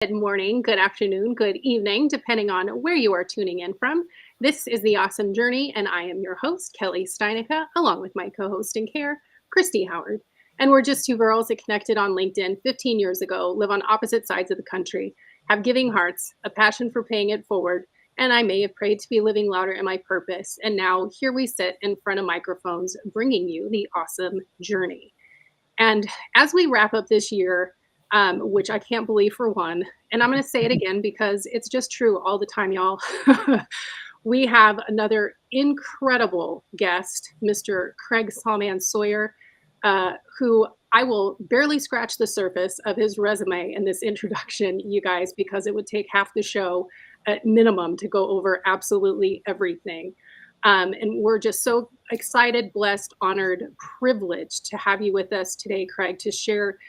Good morning, good afternoon, good evening, depending on where you are tuning in from. This is The Awesome Journey, and I am your host, Kelly Steinicke, along with my co-host in care, Christy Howard. And we're just two girls that connected on LinkedIn 15 years ago, live on opposite sides of the country, have giving hearts, a passion for paying it forward, and I may have prayed to be living louder in my purpose. And now here we sit in front of microphones, bringing you The Awesome Journey. And as we wrap up this year, which I can't believe for one, and I'm going to say it again because it's just true all the time, y'all. We have another incredible guest, Mr. Craig Sawman Sawyer, who I will barely scratch the surface of his resume in this introduction, you guys, because it would take half the show at minimum to go over absolutely everything. And we're just so excited, blessed, honored, privileged to have you with us today, Craig, to share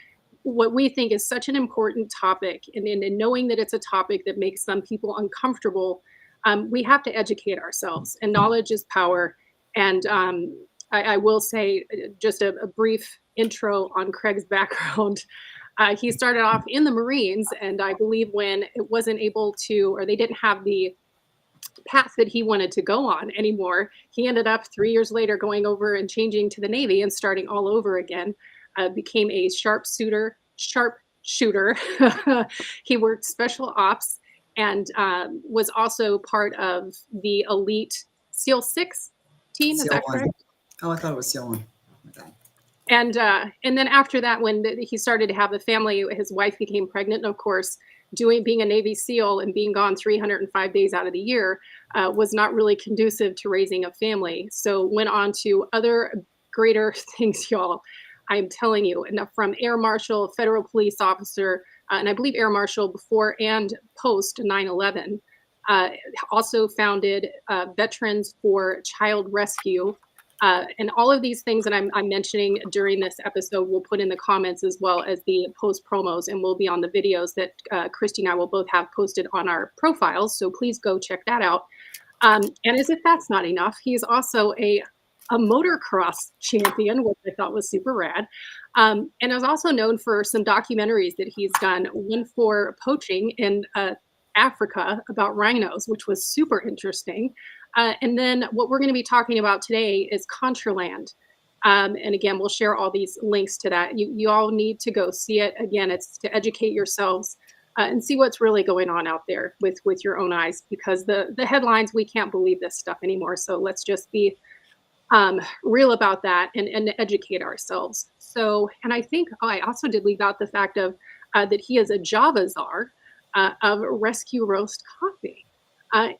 what we think is such an important topic. And knowing that it's a topic that makes some people uncomfortable, we have to educate ourselves, and knowledge is power. And I will say just a brief intro on Craig's background. He started off in the Marines, and I believe when it wasn't able to, or they didn't have the path that he wanted to go on anymore, he ended up 3 years later going over and changing to the Navy and starting all over again. Became a sharpshooter. He worked special ops and was also part of the elite SEAL 6 team. Is that correct? Oh, I thought it was SEAL 1. And then after that, when he started to have a family, his wife became pregnant. And of course, being a Navy SEAL and being gone 305 days out of the year was not really conducive to raising a family. So went on to other greater things, y'all. I'm telling you, and from Air Marshal, federal police officer, and I believe Air Marshal before and post 9/11. Also founded Veterans for Child Rescue. And all of these things that I'm mentioning during this episode, we'll put in the comments as well as the post promos, and will be on the videos that Christy and I will both have posted on our profiles. So please go check that out. And as if that's not enough, he's also a motocross champion, which I thought was super rad. And is also known for some documentaries that he's done, one for poaching in Africa about rhinos, which was super interesting. And then what we're going to be talking about today is Contraland. And again, we'll share all these links to that. You all need to go see it. Again, it's to educate yourselves and see what's really going on out there with your own eyes, because the headlines, we can't believe this stuff anymore. So let's just be real about that and educate ourselves. So, and I think I also did leave out the fact of that he is a Java czar of Rescue Roast Coffee.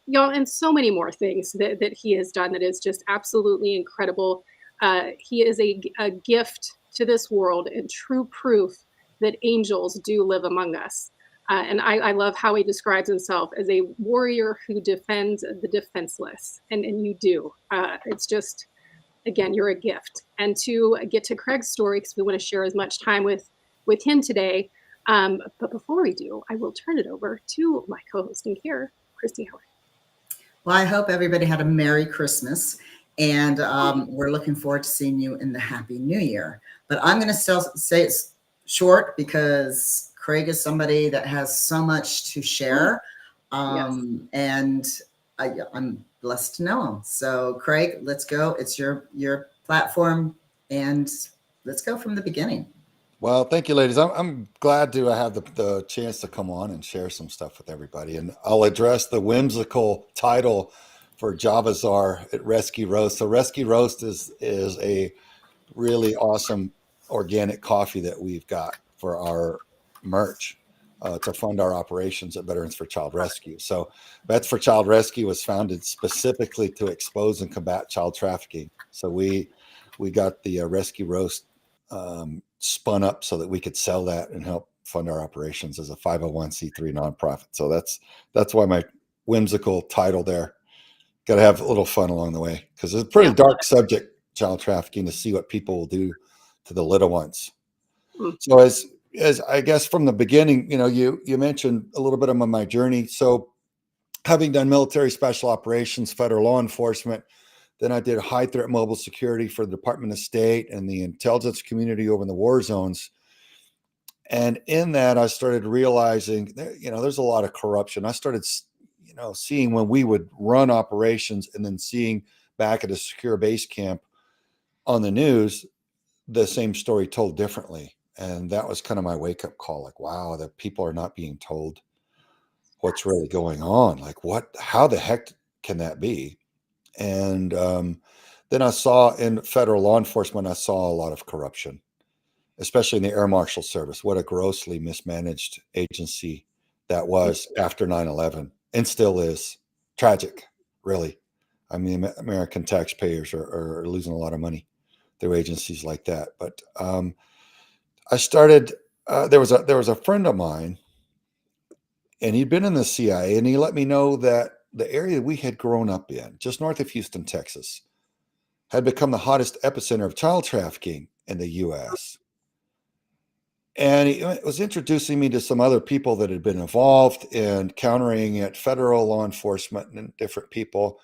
Y'all, and so many more things that he has done that is just absolutely incredible. He is a gift to this world and true proof that angels do live among us. And I love how he describes himself as a warrior who defends the defenseless. And you do. It's just, again, you're a gift. And to get to Craig's story, because we want to share as much time with him today. But before we do, I will turn it over to my co-host in here, Christy Howard. Well, I hope everybody had a Merry Christmas, and we're looking forward to seeing you in the Happy New Year. But I'm going to say it's short because Craig is somebody that has so much to share, and I'm blessed to know him. So, Craig, let's go. It's your platform, and let's go from the beginning. Well, thank you, ladies. I'm glad to have the chance to come on and share some stuff with everybody. And I'll address the whimsical title for Java Czar at Rescue Roast. So Rescue Roast is a really awesome organic coffee that we've got for our merch to fund our operations at Veterans for Child Rescue. So Vets for Child Rescue was founded specifically to expose and combat child trafficking. So we got the Rescue Roast spun up so that we could sell that and help fund our operations as a 501c3 nonprofit. So that's why my whimsical title there. Got to have a little fun along the way, because it's a pretty dark subject, child trafficking, to see what people will do to the little ones. So as I guess from the beginning, you mentioned a little bit of my journey. So having done military special operations, federal law enforcement, then I did high threat mobile security for the Department of State and the intelligence community over in the war zones. And in that, I started realizing, there's a lot of corruption. I started, seeing when we would run operations and then seeing back at a secure base camp on the news, the same story told differently. And that was kind of my wake-up call. Like, wow, the people are not being told what's really going on. Like, how the heck can that be? And then I saw in federal law enforcement, I saw a lot of corruption, especially in the Air Marshal Service. What a grossly mismanaged agency that was after 9/11, and still is. Tragic, really. I mean, American taxpayers are losing a lot of money through agencies like that. But I started. There was a friend of mine, and he'd been in the CIA, and he let me know that the area we had grown up in, just north of Houston, Texas, had become the hottest epicenter of child trafficking in the U.S. And he was introducing me to some other people that had been involved in countering it, federal law enforcement and different people.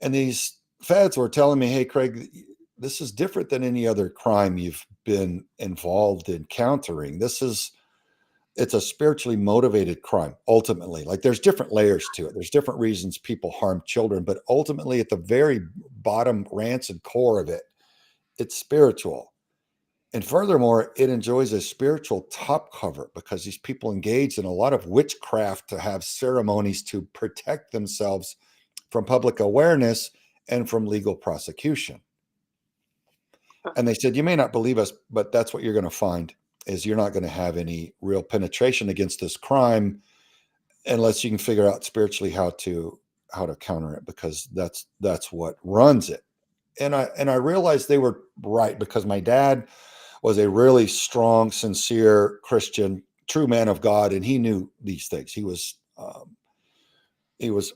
And these feds were telling me, hey, Craig, this is different than any other crime you've been involved in countering. It's a spiritually motivated crime, ultimately. Like, there's different layers to it. There's different reasons people harm children, but ultimately at the very bottom, rancid core of it, it's spiritual. And furthermore, it enjoys a spiritual top cover because these people engage in a lot of witchcraft to have ceremonies to protect themselves from public awareness and from legal prosecution. And they said, you may not believe us, but that's what you're going to find, is you're not going to have any real penetration against this crime unless you can figure out spiritually how to counter it, because that's what runs it. And I realized they were right, because my dad was a really strong, sincere Christian, true man of God, and he knew these things. He was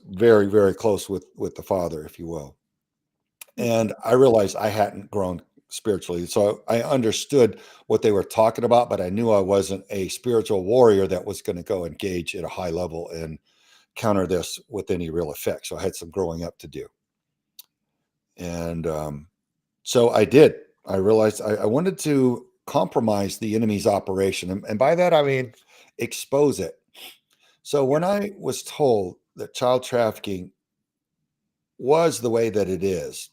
very, very close with the Father, if you will. And I realized I hadn't grown spiritually, so I understood what they were talking about, but I knew I wasn't a spiritual warrior that was going to go engage at a high level and counter this with any real effect. So I had some growing up to do. And so I did. I realized I wanted to compromise the enemy's operation. And by that, I mean, expose it. So when I was told that child trafficking was the way that it is,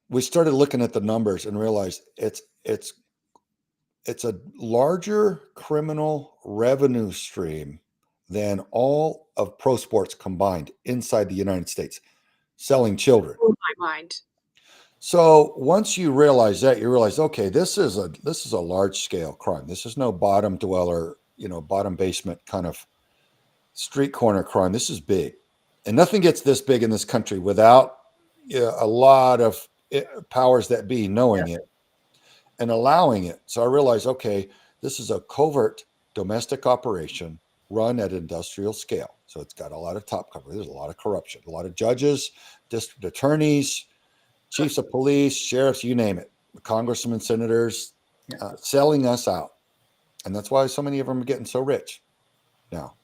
we started looking at the numbers and realized it's a larger criminal revenue stream than all of pro sports combined inside the United States, selling children. In my mind. So once you realize that, you realize, okay, this is a large scale crime. This is no bottom dweller, bottom basement kind of street corner crime. This is big, and nothing gets this big in this country without a lot of powers that be knowing it and allowing it. So I realized, okay, this is a covert domestic operation run at industrial scale. So it's got a lot of top cover. There's a lot of corruption, a lot of judges, district attorneys, chiefs of police, sheriffs, you name it, congressmen, senators, selling us out. And that's why so many of them are getting so rich now.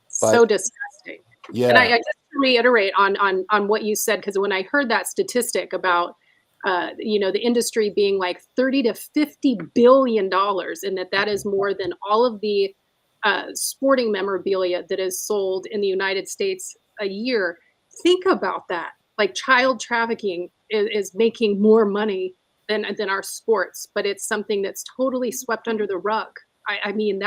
So disgusting. Yeah. And I just to reiterate on what you said, because when I heard that statistic about the industry being like $30 to $50 billion, and that is more than all of the sporting memorabilia that is sold in the United States a year. Think about that. Like, child trafficking is making more money than our sports, but it's something that's totally swept under the rug. I mean,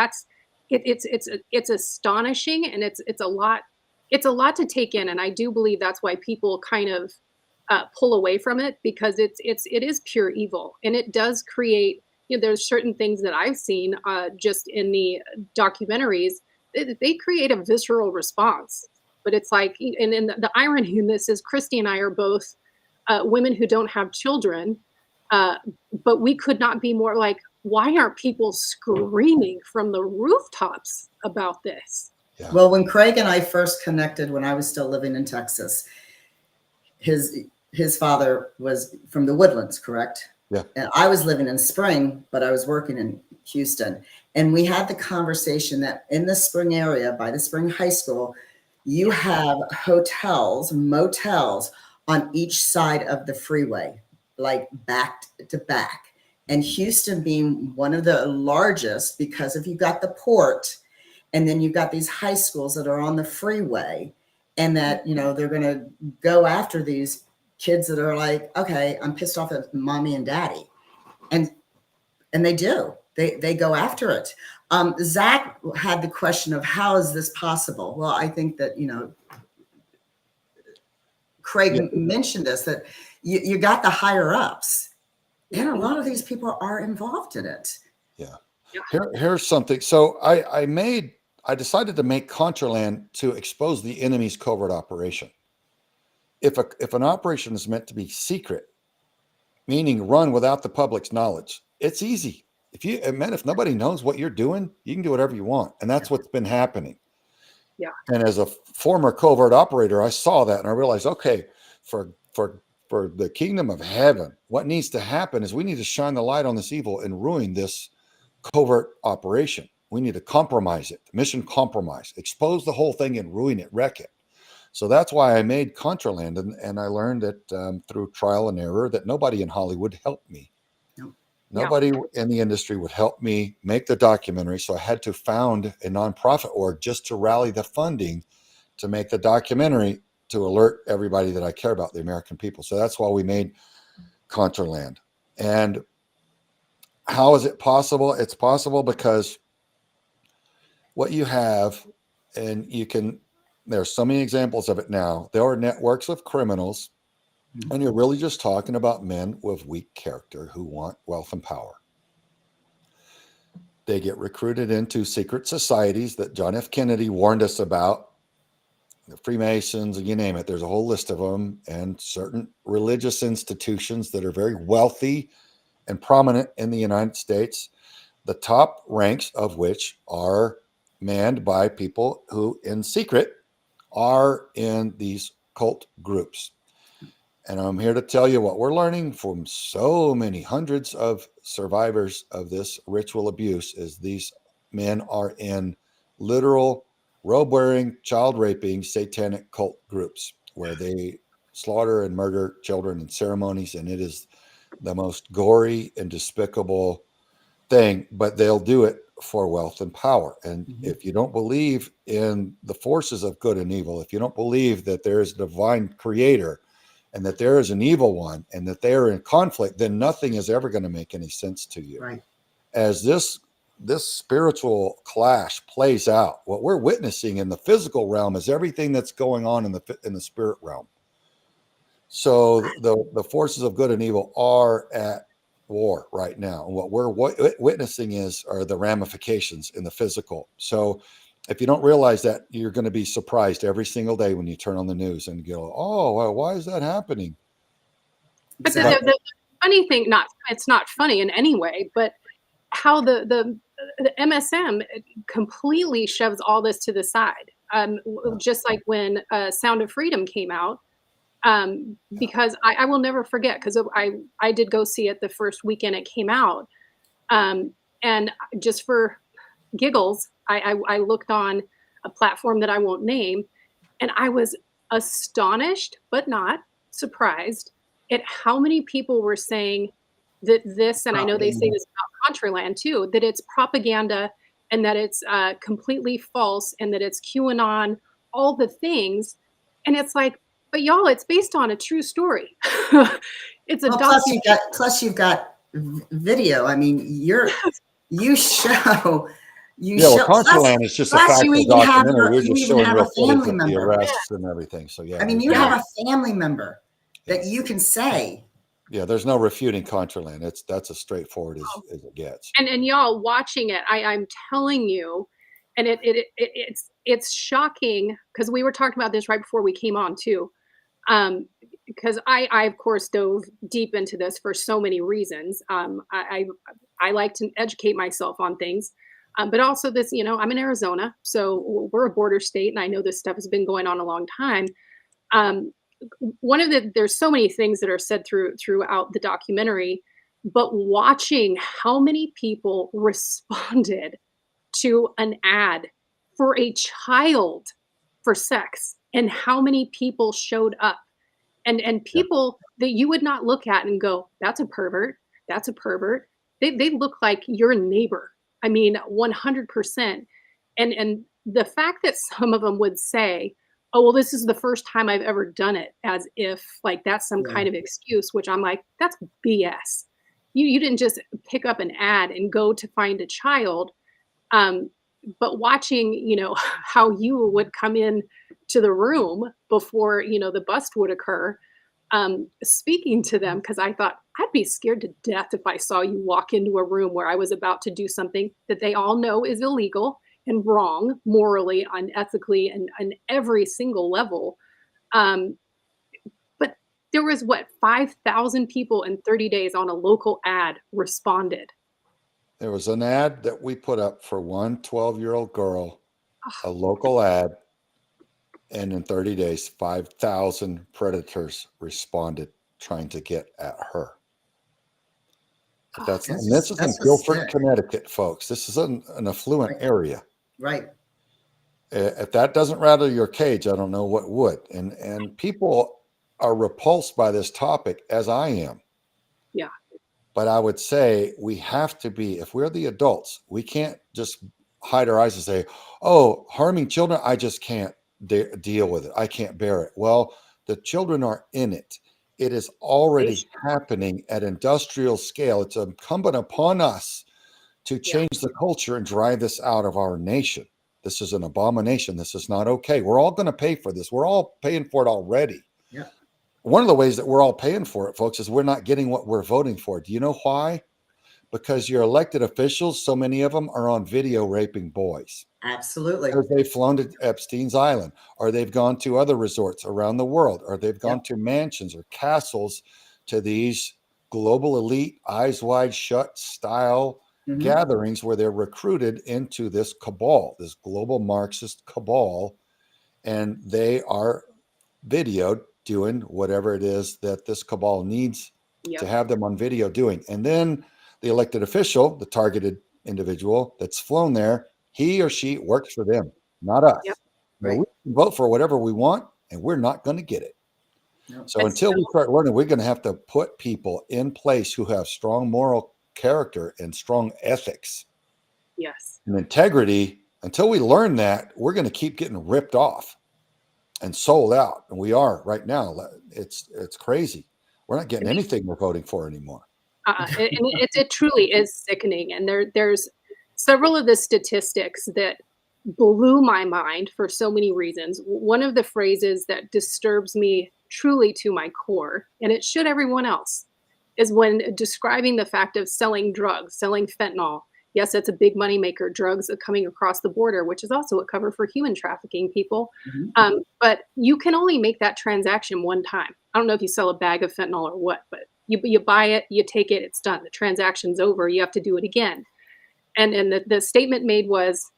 it's astonishing, and it's a lot. It's a lot to take in, and I do believe that's why people kind of pull away from it, because it is pure evil, and it does create. There's certain things that I've seen just in the documentaries. They create a visceral response. But it's like, and the irony in this is Christy and I are both women who don't have children, but we could not be more like, why aren't people screaming from the rooftops about this? Yeah. Well, when Craig and I first connected, when I was still living in Texas, his father was from the Woodlands, correct? Yeah. And I was living in Spring, but I was working in Houston. And we had the conversation that in the Spring area, by the Spring High School, you have hotels, motels on each side of the freeway, like back to back. and Houston being one of the largest, because if you've got the port and then you've got these high schools that are on the freeway, and that, you know, they're going to go after these kids that are like, okay, I'm pissed off at mommy and daddy. And they do. They go after it. Zach had the question of how is this possible? Well, I think that, you know, Craig mentioned this, that you got the higher ups, and a lot of these people are involved in it. Yeah. Here's something. So I decided to make Contraland to expose the enemy's covert operation. If an operation is meant to be secret, meaning run without the public's knowledge, it's easy. If nobody knows what you're doing, you can do whatever you want. And that's what's been happening. Yeah. And as a former covert operator, I saw that and I realized, okay, for the kingdom of heaven, what needs to happen is we need to shine the light on this evil and ruin this covert operation. We need to compromise it, mission compromise, expose the whole thing and ruin it, wreck it. So that's why I made Contraland, and I learned that through trial and error that nobody in Hollywood helped me. Nobody in the industry would help me make the documentary. So I had to found a nonprofit org just to rally the funding to make the documentary, to alert everybody that I care about, the American people. So that's why we made Contraland. And how is it possible? It's possible because what you have, and there's so many examples of it now. There are networks of criminals, and you're really just talking about men with weak character who want wealth and power. They get recruited into secret societies that John F. Kennedy warned us about, the Freemasons, you name it. There's a whole list of them, and certain religious institutions that are very wealthy and prominent in the United States, the top ranks of which are manned by people who in secret are in these cult groups. And I'm here to tell you what we're learning from so many hundreds of survivors of this ritual abuse is these men are in literal robe-wearing, child-raping, satanic cult groups where they slaughter and murder children in ceremonies, and it is the most gory and despicable thing, but they'll do it for wealth and power. And if you don't believe in the forces of good and evil, if you don't believe that there is a divine creator and that there is an evil one and that they are in conflict, then nothing is ever going to make any sense to you. Right. As this spiritual clash plays out, what we're witnessing in the physical realm is everything that's going on in the spirit realm. So the forces of good and evil are at war right now. And what we're witnessing are the ramifications in the physical. So if you don't realize that, you're going to be surprised every single day when you turn on the news and go, oh, well, why is that happening? But the funny thing, it's not funny in any way, but how the MSM completely shoves all this to the side. Just like when Sound of Freedom came out, because I will never forget, because I did go see it the first weekend it came out. And just for giggles, I looked on a platform that I won't name, and I was astonished, but not surprised, at how many people were saying that this, and I know they say this about Contraland too, that it's propaganda and that it's completely false and that it's QAnon, all the things. And it's like, but y'all, it's based on a true story. It's a documentary. Plus you've got video. I mean, you show. Contraland is just a factual documentary. We're just showing real footage of the arrests and everything. So yeah. I mean, you have a family member that you can say. Yeah, there's no refuting Contraland. That's as straightforward as it gets. And y'all watching it, I'm telling you, and it's shocking, because we were talking about this right before we came on too. Because I of course dove deep into this for so many reasons. I like to educate myself on things. But also this, I'm in Arizona, so we're a border state, and I know this stuff has been going on a long time. There's so many things that are said throughout the documentary, but watching how many people responded to an ad for a child for sex, and how many people showed up, and people that you would not look at and go, that's a pervert, that's a pervert. they look like your neighbor. I mean, 100%. And the fact that some of them would say, "Oh, well, this is the first time I've ever done it," as if like that's some Yeah. kind of excuse, which I'm like, that's BS. You didn't just pick up an ad and go to find a child. Um, but watching, how you would come in to the room before, the bust would occur, speaking to them, because I thought I'd be scared to death if I saw you walk into a room where I was about to do something that they all know is illegal and wrong morally, unethically, and on every single level. Um, but there was what, 5,000 people in 30 days on a local ad responded. There was an ad that we put up for one 12-year-old girl, a local ad, and in 30 days, 5,000 predators responded trying to get at her. Oh, And this is in that's Guilford, sick. Connecticut, folks. This is an affluent Right. area. Right. If that doesn't rattle your cage, I don't know what would. And people are repulsed by this topic, as I am. Yeah. But I would say we have to be, if we're the adults, we can't just hide our eyes and say, "Oh, harming children, I just can't deal with it. I can't bear it." Well, the children are in it. It is already happening at industrial scale. It's incumbent upon us to change the culture and drive this out of our nation. This is an abomination. This is not okay. We're all going to pay for this. We're all paying for it already. Yeah. One of the ways that we're all paying for it, folks, is we're not getting what we're voting for. Do you know why? Because your elected officials, so many of them are on video raping boys. Absolutely. Because they've flown to Epstein's Island, or they've gone to other resorts around the world, or they've gone to mansions or castles to these global elite, eyes wide shut style gatherings where they're recruited into this cabal, this global Marxist cabal, and they are videoed doing whatever it is that this cabal needs to have them on video doing. And then the elected official, the targeted individual that's flown there, he or she works for them, not us. Right. We can vote for whatever we want, and we're not going to get it. Nope. So until we start learning, we're going to have to put people in place who have strong moral character and strong ethics and integrity. Until we learn that, we're going to keep getting ripped off and sold out. And we are right now. It's crazy. We're not getting anything we're voting for anymore. It truly is sickening. And there's several of the statistics that blew my mind for so many reasons. One of the phrases that disturbs me truly to my core, and it should everyone else, is when describing the fact of selling drugs, selling fentanyl. Yes, that's a big moneymaker. Drugs are coming across the border, which is also a cover for human trafficking people. But you can only make that transaction one time. I don't know if you sell a bag of fentanyl or what, but you buy it, you take it, it's done. The transaction's over. You have to do it again. And the statement made was,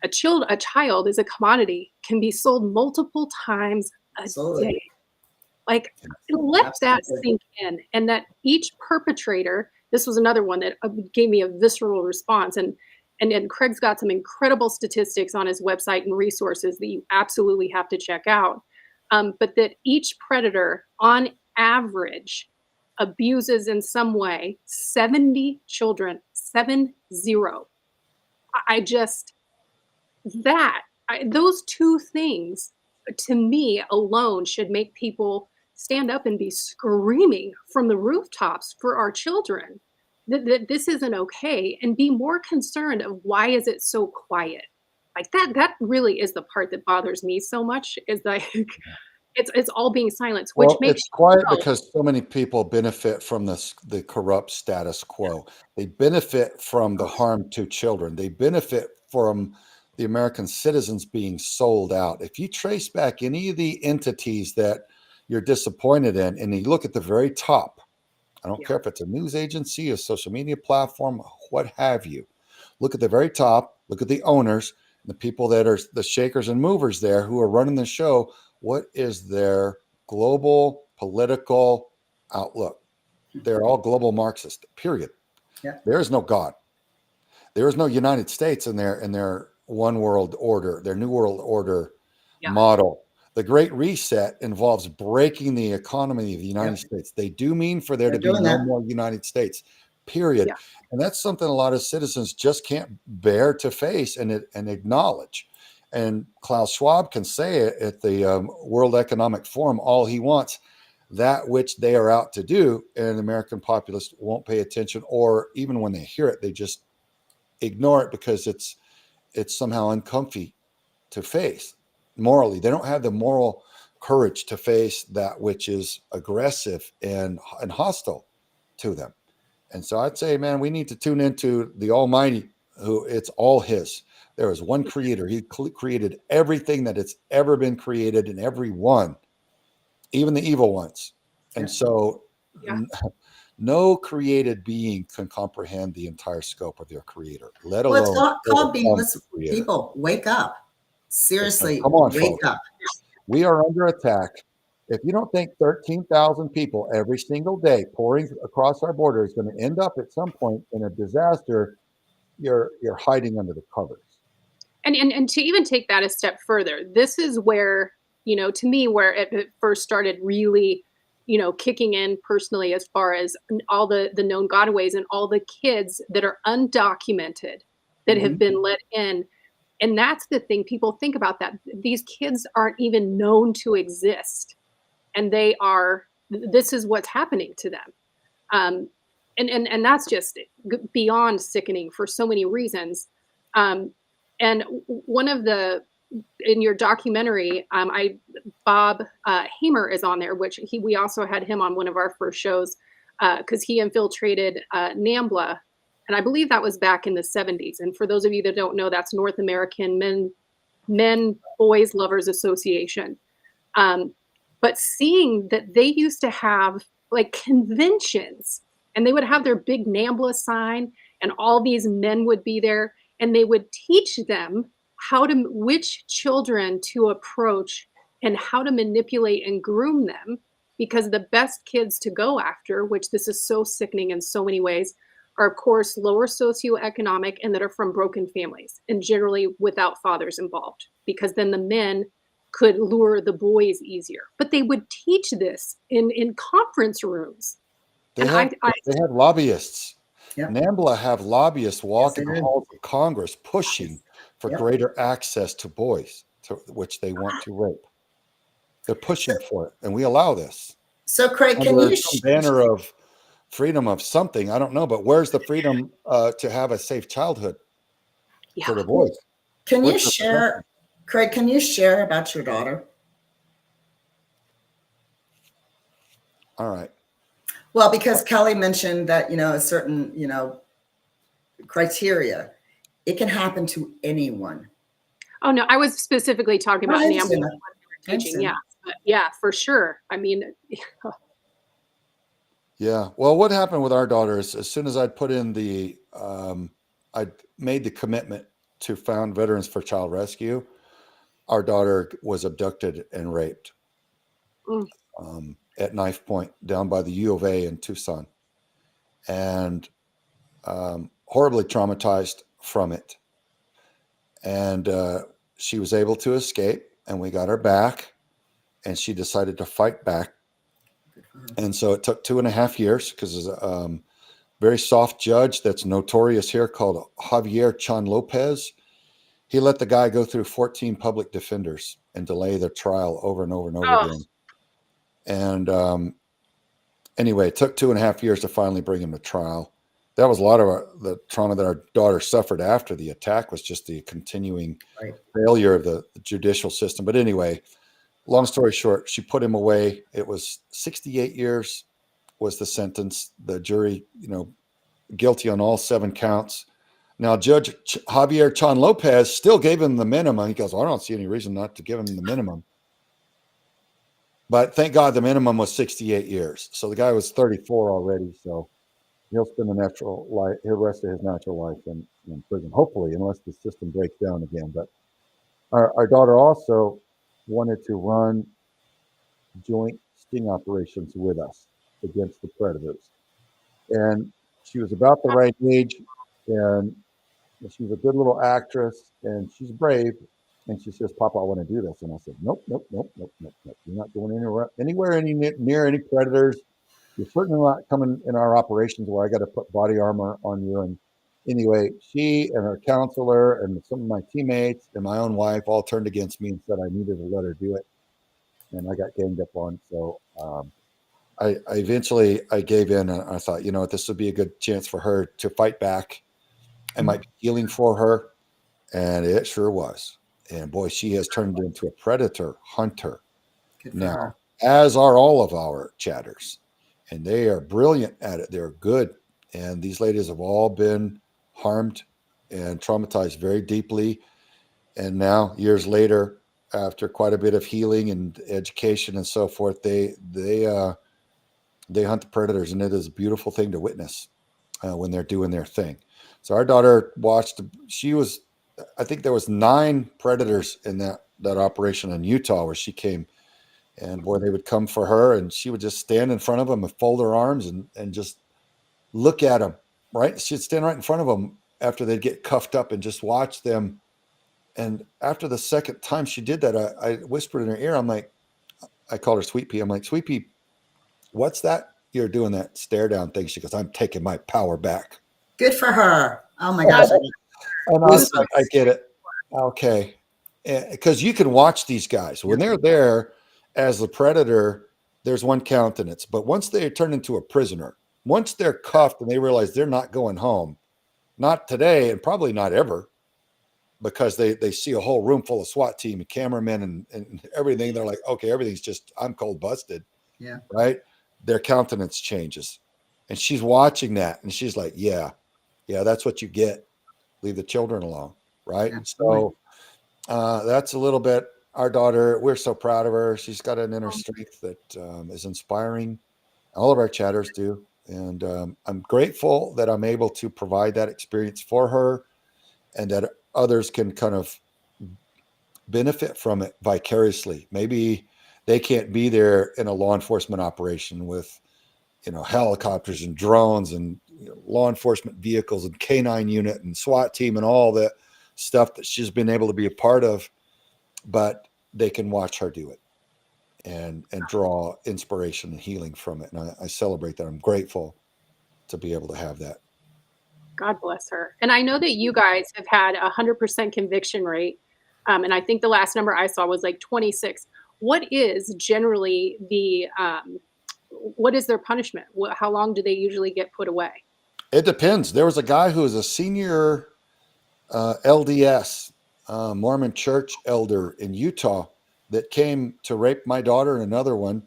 a child is a commodity, can be sold multiple times a day. Like, let that sink in. And that each perpetrator, this was another one that gave me a visceral response. And Craig's got some incredible statistics on his website and resources that you absolutely have to check out. But that each predator, on average, abuses in some way 70 children, 70. Those two things, to me alone, should make people stand up and be screaming from the rooftops for our children that this isn't okay, and be more concerned of why is it so quiet. Like that really is the part that bothers me so much, is like it's all being silenced, which makes it's quiet because so many people benefit from the corrupt status quo. They benefit from the harm to children. They benefit from the American citizens being sold out. If you trace back any of the entities that you're disappointed in, and you look at the very top, I don't care if it's a news agency, a social media platform, what have you, look at the very top, look at the owners, the people that are the shakers and movers there who are running the show. What is their global political outlook? They're all global Marxist, period. There is no God. There is no United States in their one world order, their new world order model. The Great Reset involves breaking the economy of the United States. They do mean for there to be no more United States. period. Yeah. And that's something a lot of citizens just can't bear to face and acknowledge. And Klaus Schwab can say it at the World Economic Forum all he wants. That which they are out to do, and the American populace won't pay attention, or even when they hear it, they just ignore it because it's somehow uncomfy to face morally. They don't have the moral courage to face that which is aggressive and hostile to them. And so I'd say, man, we need to tune into the Almighty, who it's all His. There is one Creator. He created everything that it's ever been created, and everyone, even the evil ones. And so no created being can comprehend the entire scope of their Creator, let alone. Well, it's called being, listen, people, wake up. Seriously, come on, wake folks. up. We are under attack. If you don't think 13,000 people every single day pouring across our border is going to end up at some point in a disaster, you're hiding under the covers. And to even take that a step further, this is where, to me, where it first started really, kicking in personally, as far as all the known gotaways and all the kids that are undocumented that have been let in. And that's the thing, people think about that. These kids aren't even known to exist. And this is what's happening to them. And that's just beyond sickening for so many reasons. And one of in your documentary, Bob Hamer is on there, which we also had him on one of our first shows, because he infiltrated NAMBLA, and I believe that was back in the 70s. And for those of you that don't know, that's North American Men Boys Lovers Association. But seeing that they used to have like conventions, and they would have their big NAMBLA sign, and all these men would be there, and they would teach them which children to approach and how to manipulate and groom them, because the best kids to go after, which this is so sickening in so many ways, are of course lower socioeconomic and that are from broken families and generally without fathers involved, because then the men could lure the boys easier. But they would teach this in conference rooms. They have lobbyists. Yep. NAMBLA have lobbyists walking the halls of Congress pushing for greater access to boys, which they want to rape. They're pushing for it, and we allow this. So, Craig, can you banner of freedom of something? I don't know, but where's the freedom to have a safe childhood for the boys? Can you share, Craig? Can you share about your daughter? All right. Well, because Kelly mentioned that, a certain, criteria, it can happen to anyone. Oh, no, I was specifically talking about NAMBLA teaching. Yeah. But yeah, for sure. I mean, yeah. Well, what happened with our daughter is, as soon as I'd put in I'd made the commitment to found Veterans for Child Rescue, our daughter was abducted and raped. At knife point down by the U of A in Tucson, and horribly traumatized from it. And she was able to escape, and we got her back, and she decided to fight back. And so it took 2.5 years, because there's a very soft judge that's notorious here called 𝒐𝒏𝒆𝒚. He let the guy go through 14 public defenders and delay their trial over and over and over again. And anyway, it took 2.5 years to finally bring him to trial. That was a lot of the trauma that our daughter suffered after the attack, was just the continuing failure of the judicial system. But anyway, long story short, she put him away. It was 68 years was the sentence. The jury, guilty on all 7 counts. Now, Judge Javier Chan Lopez still gave him the minimum. He goes, well, I don't see any reason not to give him the minimum. But thank God the minimum was 68 years. So the guy was 34 already. So he'll spend the rest of his natural life in prison, hopefully, unless the system breaks down again. But our daughter also wanted to run joint sting operations with us against the predators. And she was about the right age, and she's a good little actress, and she's brave. And she says, Papa, I want to do this. And I said, nope. You're not going anywhere near any predators. you're certainly not coming in our operations where I got to put body armor on you. And anyway, she and her counselor and some of my teammates and my own wife all turned against me and said I needed to let her do it. And I got ganged up on. So I eventually I gave in, and I thought, you know what, this would be a good chance for her to fight back. It might be healing for her. And it sure was. And boy, she has turned into a predator hunter now, as are all of our chatters. And they are brilliant at it. They're good. And these ladies have all been harmed and traumatized very deeply. And now, years later, after quite a bit of healing and education and so forth, they hunt the predators, and it is a beautiful thing to witness when they're doing their thing. So our daughter watched. I think there was 9 predators in that operation in Utah where she came, and boy, they would come for her, and she would just stand in front of them and fold her arms and just look at them. Right, she'd stand right in front of them after they'd get cuffed up and just watch them. And after the second time she did that, I whispered in her ear. I'm like, I called her Sweet Pea. I'm like, Sweet Pea, what's that? You're doing that stare down thing. She goes, I'm taking my power back. Good for her. Oh my gosh. And I was like, I get it. Okay. Because you can watch these guys when they're there as the predator, there's one countenance. But once they turn into a prisoner, once they're cuffed and they realize they're not going home, not today and probably not ever, because they see a whole room full of SWAT team and cameramen and everything. They're like, okay, everything's just, I'm cold busted. Yeah. Right. Their countenance changes. And she's watching that. And she's like, yeah, that's what you get. Leave the children alone. Right. Absolutely. So that's a little bit, our daughter, we're so proud of her. She's got an inner strength that is inspiring. All of our chatters do. And I'm grateful that I'm able to provide that experience for her, and that others can kind of benefit from it vicariously. Maybe they can't be there in a law enforcement operation with, helicopters and drones and law enforcement vehicles and K9 unit and SWAT team and all the stuff that she's been able to be a part of, but they can watch her do it and draw inspiration and healing from it. And I celebrate that. I'm grateful to be able to have that. God bless her. And I know that you guys have had 100% conviction rate. And I think the last number I saw was like 26. What is generally what is their punishment? How long do they usually get put away? It depends. There was a guy who was a senior LDS, Mormon church elder in Utah, that came to rape my daughter and another one.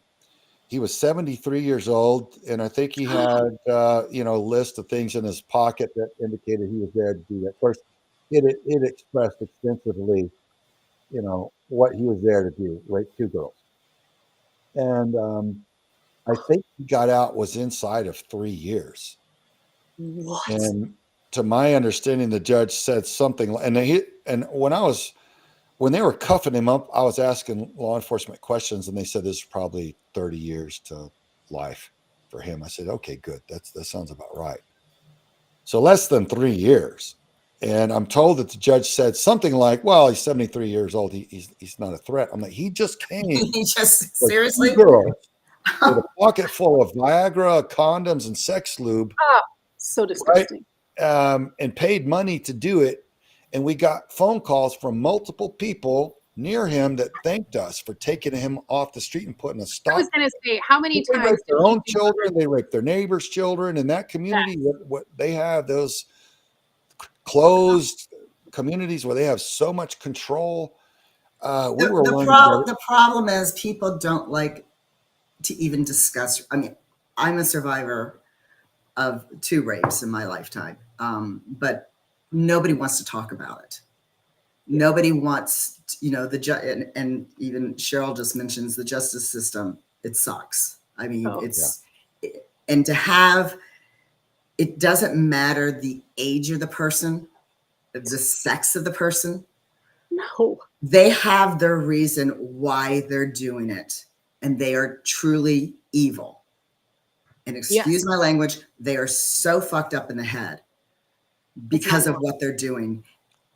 He was 73 years old, and I think he had, a list of things in his pocket that indicated he was there to do that. Of course, it expressed extensively, what he was there to do, rape 2 girls. And I think he got out was inside of 3 years. What? And to my understanding, the judge said something, when they were cuffing him up, I was asking law enforcement questions, and they said this is probably 30 years to life for him. I said, okay, good. That sounds about right. So less than 3 years. And I'm told that the judge said something like, well, he's 73 years old. He's not a threat. I'm like, he just came. He just seriously? Girls with a pocket full of Viagra, condoms, and sex lube. Oh, so disgusting. Right? And paid money to do it. And we got phone calls from multiple people near him that thanked us for taking him off the street and putting a stop. I was going to say, how many times? They rape their own children. They rape their neighbors' children. In that community, what they have, those closed communities where they have so much control. The problem is people don't like to even discuss. I mean, I'm a survivor of 2 rapes in my lifetime, but nobody wants to talk about it. Nobody wants, and even Cheryl just mentions the justice system. It sucks. I mean, and to have, it doesn't matter the age of the person, the sex of the person. No. They have their reason why they're doing it, and they are truly evil. And excuse my language, they are so fucked up in the head because of what they're doing.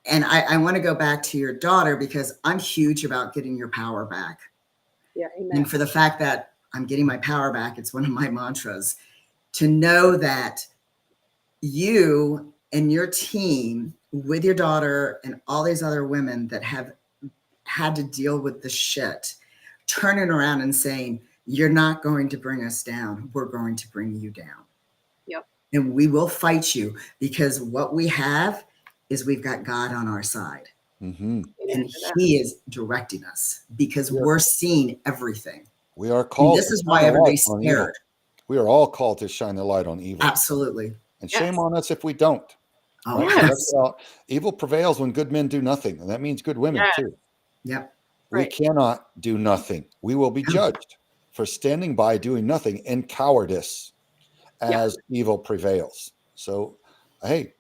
And I want to go back to your daughter, because I'm huge about getting your power back. Yeah, amen. And for the fact that I'm getting my power back. It's one of my mantras, to know that you and your team with your daughter and all these other women that have had to deal with the shit, turning around and saying, you're not going to bring us down. We're going to bring you down. Yep. And we will fight you, because what we have is we've got God on our side. Mm-hmm. And he is directing us, because we're seeing everything. We are And called. this is why everybody's on evil. scared. We are all called to shine the light on evil. Absolutely. And Yes. shame on us if we don't. Oh, Right? Yes. That's how evil prevails when good men do nothing. And that means good women Yes. too. Yep. We Right. cannot do nothing. We will be judged for standing by doing nothing in cowardice as evil prevails. So, hey,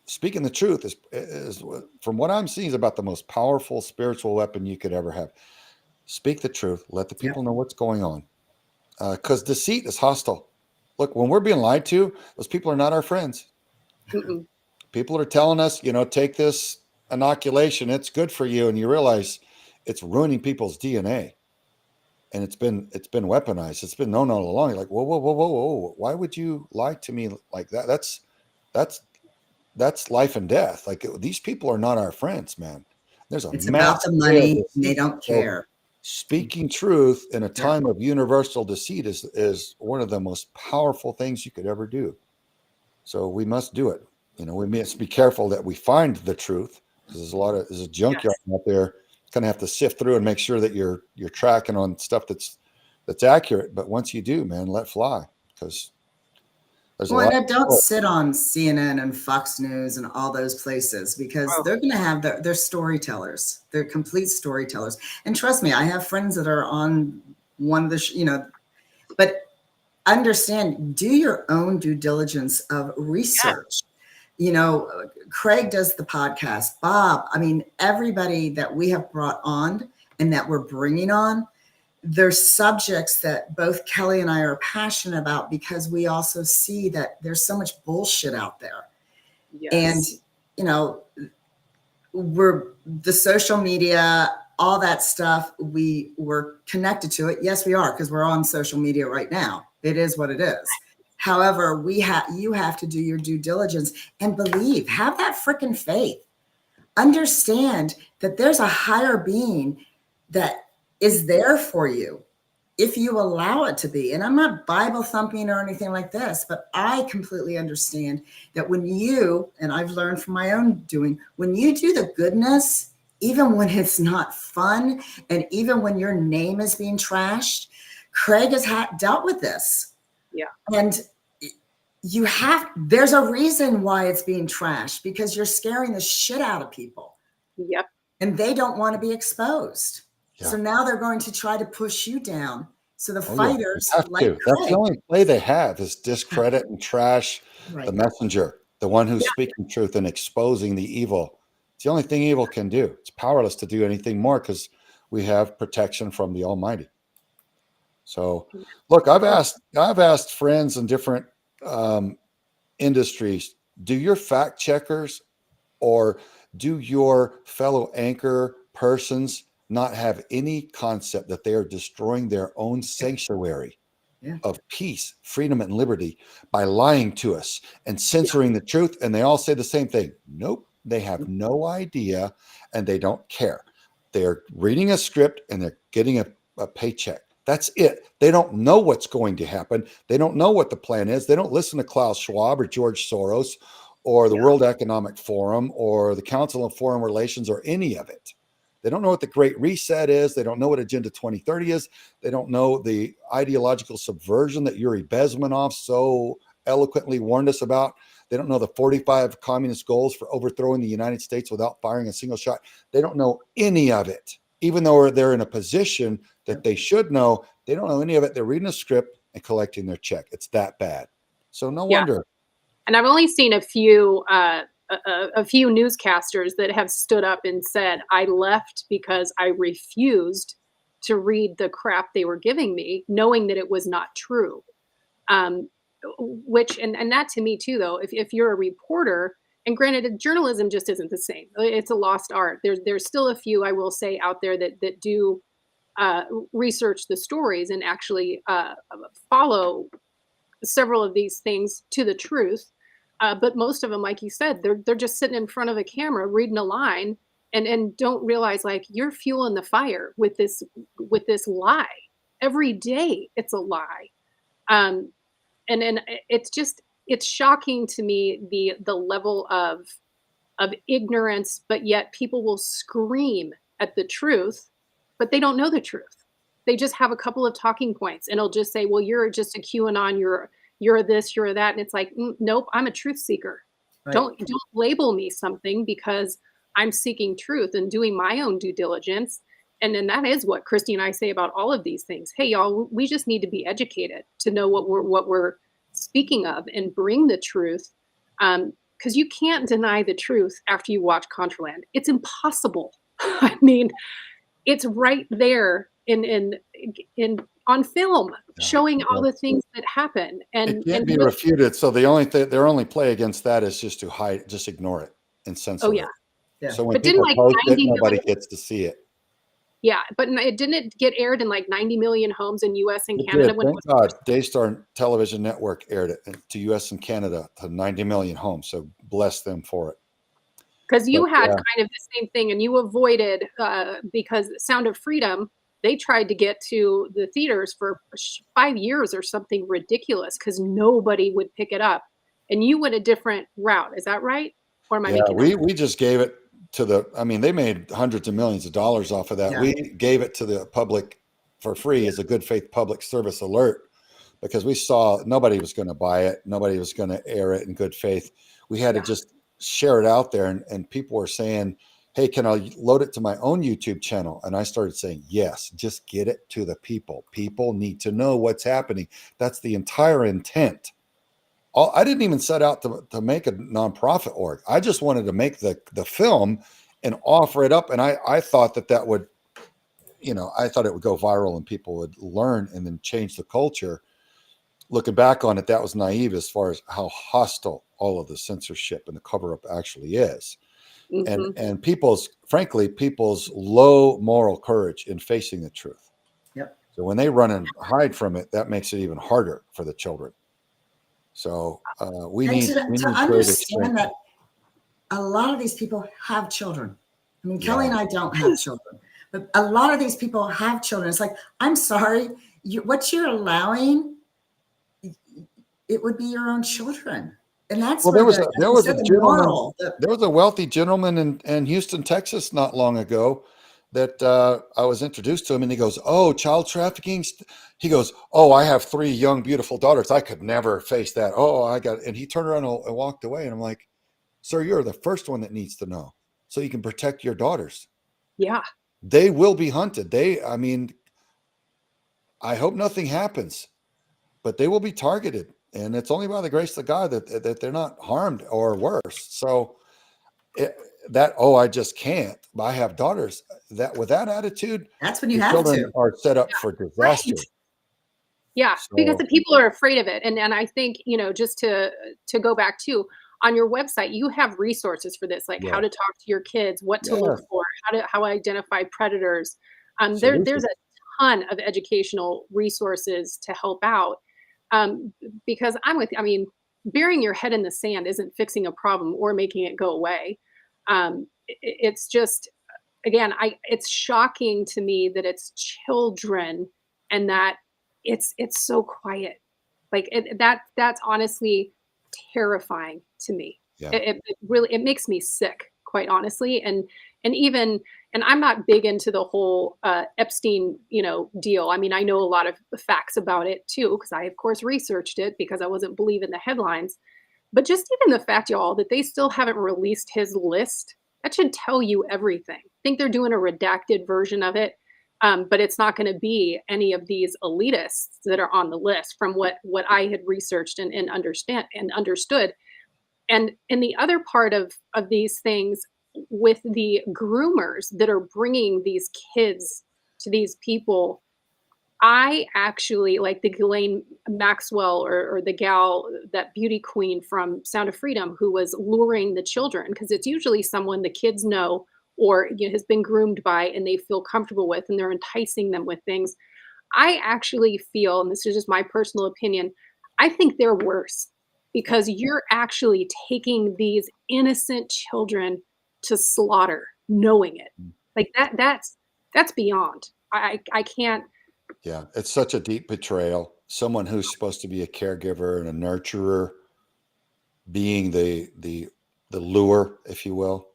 speaking the truth is from what I'm seeing, is about the most powerful spiritual weapon you could ever have. Speak the truth. Let the people know what's going on. Because deceit is hostile. Look, when we're being lied to, those people are not our friends. Mm-mm. People are telling us, take this inoculation. It's good for you. And you realize it's ruining people's DNA. And it's been weaponized. It's been known all along. You're like, whoa, whoa, whoa, whoa, whoa. Why would you lie to me like that? That's life and death. Like, these people are not our friends, man. There's a It's about the money, and they don't care. Speaking truth in a time of universal deceit is one of the most powerful things you could ever do. So we must do it. We must be careful that we find the truth, because there's a junkyard out there. Kind of have to sift through and make sure that you're tracking on stuff that's accurate. But once you do, man, let fly, because there's a lot. And don't sit on CNN and Fox News and all those places, because they're going to have their storytellers. They're complete storytellers. And trust me, I have friends that are on one of the, but understand, do your own due diligence of research. Craig does the podcast, Bob, everybody that we have brought on and that we're bringing on, there's subjects that both Kelly and I are passionate about, because we also see that there's so much bullshit out there. Yes. And, we're the social media, all that stuff, we're connected to it. Yes, we are, because we're on social media right now. It is what it is. However, you have to do your due diligence and believe, have that freaking faith. Understand that there's a higher being that is there for you if you allow it to be. And I'm not Bible thumping or anything like this, but I completely understand that when you, and I've learned from my own doing, when you do the goodness, even when it's not fun, and even when your name is being trashed, Craig has dealt with this. Yeah. And there's a reason why it's being trashed, because you're scaring the shit out of people. Yep. And they don't want to be exposed. Yeah. So now they're going to try to push you down. So the fighters have like to. That's Craig, the only play they have, is discredit and trash the messenger, the one who's speaking truth and exposing the evil. It's the only thing evil can do. It's powerless to do anything more, because we have protection from the Almighty. So, look, I've asked friends in different industries, do your fact checkers or do your fellow anchor persons not have any concept that they are destroying their own sanctuary of peace, freedom, and liberty by lying to us and censoring the truth? And they all say the same thing. Nope. They have no idea, and they don't care. They're reading a script and they're getting a paycheck. That's it. They don't know what's going to happen. They don't know what the plan is. They don't listen to Klaus Schwab or George Soros or the World Economic Forum or the Council on Foreign Relations or any of it. They don't know what the Great Reset is. They don't know what Agenda 2030 is. They don't know the ideological subversion that Yuri Bezmenov so eloquently warned us about. They don't know the 45 communist goals for overthrowing the United States without firing a single shot. They don't know any of it. Even though they're in a position that they should know, they don't know any of it. They're reading a script and collecting their check. It's that bad. So no wonder. And I've only seen a few newscasters that have stood up and said, I left because I refused to read the crap they were giving me, knowing that it was not true. Which, and that to me too, though, if you're a reporter, and granted, journalism just isn't the same. It's a lost art. There's still a few, I will say, out there that do research the stories and actually follow several of these things to the truth. But most of them, like you said, they're just sitting in front of a camera reading a line and don't realize like you're fueling the fire with this lie. Every day it's a lie. And it's shocking to me the level of ignorance, but yet people will scream at the truth, but they don't know the truth. They just have a couple of talking points and it'll just say, well, you're just a QAnon, you're this, you're that. And it's like, nope, I'm a truth seeker. Right. Don't label me something because I'm seeking truth and doing my own due diligence. And then that is what Christy and I say about all of these things. Hey, y'all, we just need to be educated to know what we're speaking of and bring the truth. Because you can't deny the truth after you watch Contraland. It's impossible. I mean, it's right there in on film, showing all the things that happen, and it can't be refuted. So the only thing, their only play against that is just to hide, just ignore it and censor it. Yeah. So when but didn't people like post 90 it, nobody million, gets to see it. yeah, but it didn't get aired in like 90 million homes in U.S. and It Canada did. when it Thank was God, Daystar Television Network aired it to U.S. and Canada to 90 million homes. So bless them for it. because you But, had yeah. kind of the same thing, and you avoided because Sound of Freedom. They tried to get to the theaters for 5 years or something ridiculous because nobody would pick it up, and you went a different route. Is that right? Or am I Yeah, making that? we just gave it to the, I mean, they made hundreds of millions of dollars off of that. Yeah. We gave it to the public for free as a good faith public service alert because we saw nobody was going to buy it. Nobody was going to air it in good faith. We had to just share it out there. And people were saying, hey, can I load it to my own YouTube channel? And I started saying, yes, just get it to the people. People need to know what's happening. That's the entire intent. I didn't even set out to make a nonprofit org. I just wanted to make the film and offer it up. And I thought that would, I thought it would go viral and people would learn and then change the culture. Looking back on it, that was naive as far as how hostile all of the censorship and the cover up actually is. And people's low moral courage in facing the truth. Yep. So when they run and hide from it, that makes it even harder for the children. So we need to understand that a lot of these people have children. I mean, Kelly and I don't have children, but a lot of these people have children. It's like, I'm sorry, what you're allowing, it would be your own children. And that's there was a gentleman, there was a wealthy gentleman in Houston, Texas, not long ago that I was introduced to him, and he goes, "Oh, child trafficking." He goes, "Oh, I have 3 young, beautiful daughters. I could never face that. Oh, I got," and he turned around and walked away. And I'm like, "Sir, you're the first one that needs to know, so you can protect your daughters. Yeah, they will be hunted. I mean, I hope nothing happens, but they will be targeted." And it's only by the grace of God that they're not harmed or worse. So I just can't. I have daughters. That with that attitude, that's when you the have children to. are set up for disaster. Right. Yeah, So, because the people are afraid of it. And I think, just to go back to on your website, you have resources for this, like how to talk to your kids, what to look for, how to identify predators. There's a ton of educational resources to help out. Because I'm with you. I mean, burying your head in the sand isn't fixing a problem or making it go away. It's just, again, it's shocking to me that it's children and that it's so quiet. Like that's honestly terrifying to me. Yeah. It really makes me sick, quite honestly. And I'm not big into the whole Epstein, deal. I mean, I know a lot of facts about it too, because I, of course, researched it because I wasn't believing the headlines. But just even the fact, y'all, that they still haven't released his list, that should tell you everything. I think they're doing a redacted version of it, but it's not going to be any of these elitists that are on the list from what I had researched and understood. And the other part of these things with the groomers that are bringing these kids to these people, I actually like the Ghislaine Maxwell or the gal, that beauty queen from Sound of Freedom, who was luring the children, because it's usually someone the kids know or has been groomed by and they feel comfortable with, and they're enticing them with things. I actually feel, and this is just my personal opinion, I think they're worse because you're actually taking these innocent children to slaughter, knowing it. Like that's beyond. I can't. Yeah, it's such a deep betrayal. Someone who's supposed to be a caregiver and a nurturer being the lure, if you will,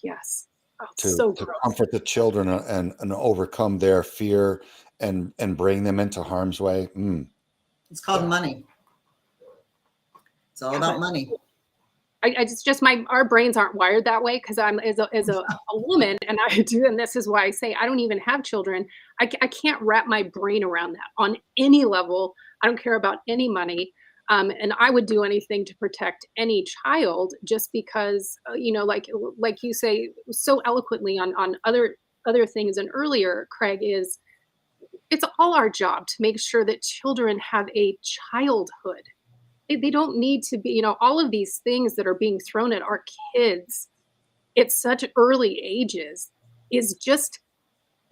Yes. Oh, to so to gross. comfort the children and overcome their fear and bring them into harm's way. It's called Yeah. money. It's all Yeah, about but money. it's just our brains aren't wired that way because I'm as a woman, and I do, and this is why I say I don't even have children. I can't wrap my brain around that on any level. I don't care about any money. And I would do anything to protect any child just because, like you say so eloquently on other things and earlier, Craig, is it's all our job to make sure that children have a childhood. They don't need to be, all of these things that are being thrown at our kids at such early ages is just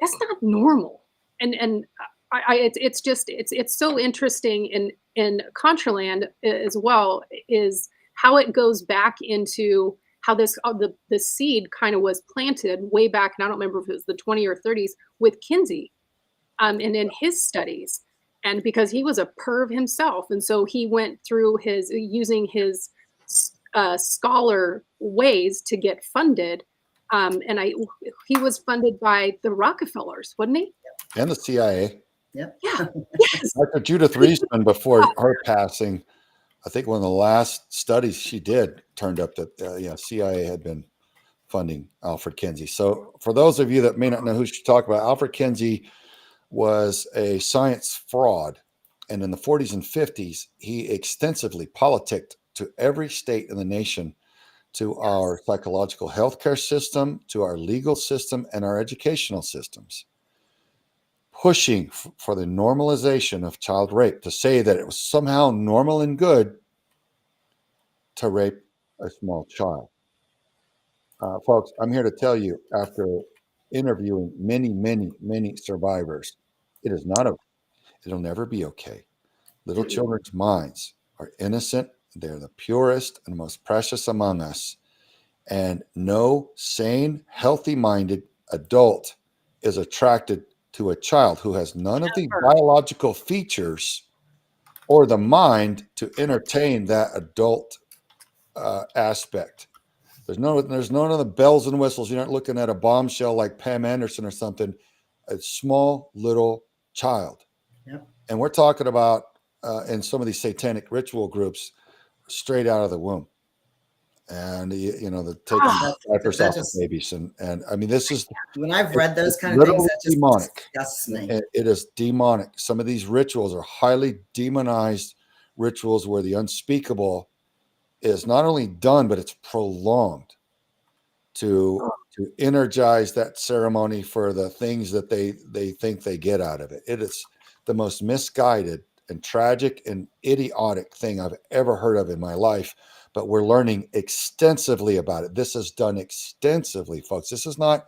that's not normal. And it's just it's so interesting in Contraland as well is how it goes back into how this the seed kind of was planted way back, and I don't remember if it was the 20 or 30s with Kinsey, and in his studies, and because he was a perv himself, and so he went through his using his scholar ways to get funded, and he was funded by the Rockefellers, wasn't he? And the CIA. Yep. Yeah. Yes. Dr. Judith Reisman, before her passing, I think one of the last studies she did turned up that CIA had been funding Alfred Kinsey. So for those of you that may not know who she's talking about, Alfred Kinsey was a science fraud. And in the 40s and 50s, he extensively politicked to every state in the nation, to our psychological healthcare system, to our legal system, and our educational systems, pushing for the normalization of child rape, to say that it was somehow normal and good to rape a small child. Folks, I'm here to tell you, after interviewing many, many, many survivors, it'll never be okay. Little children's minds are innocent. They're the purest and most precious among us. And no sane, healthy-minded adult is attracted to a child who has none of the biological features or the mind to entertain that adult aspect. There's none of the bells and whistles. You're not looking at a bombshell like Pam Anderson or something. A small little child. Yep. And we're talking about in some of these satanic ritual groups, straight out of the womb. And the taking diapers off of babies, and I mean, this is when I've read those kind of things, that just demonic. disgusts me. It is demonic. Some of these rituals are highly demonized rituals where the unspeakable is not only done, but it's prolonged to energize that ceremony for the things that they think they get out of it. It is the most misguided and tragic and idiotic thing I've ever heard of in my life. But we're learning extensively about it. This is done extensively, folks. This is not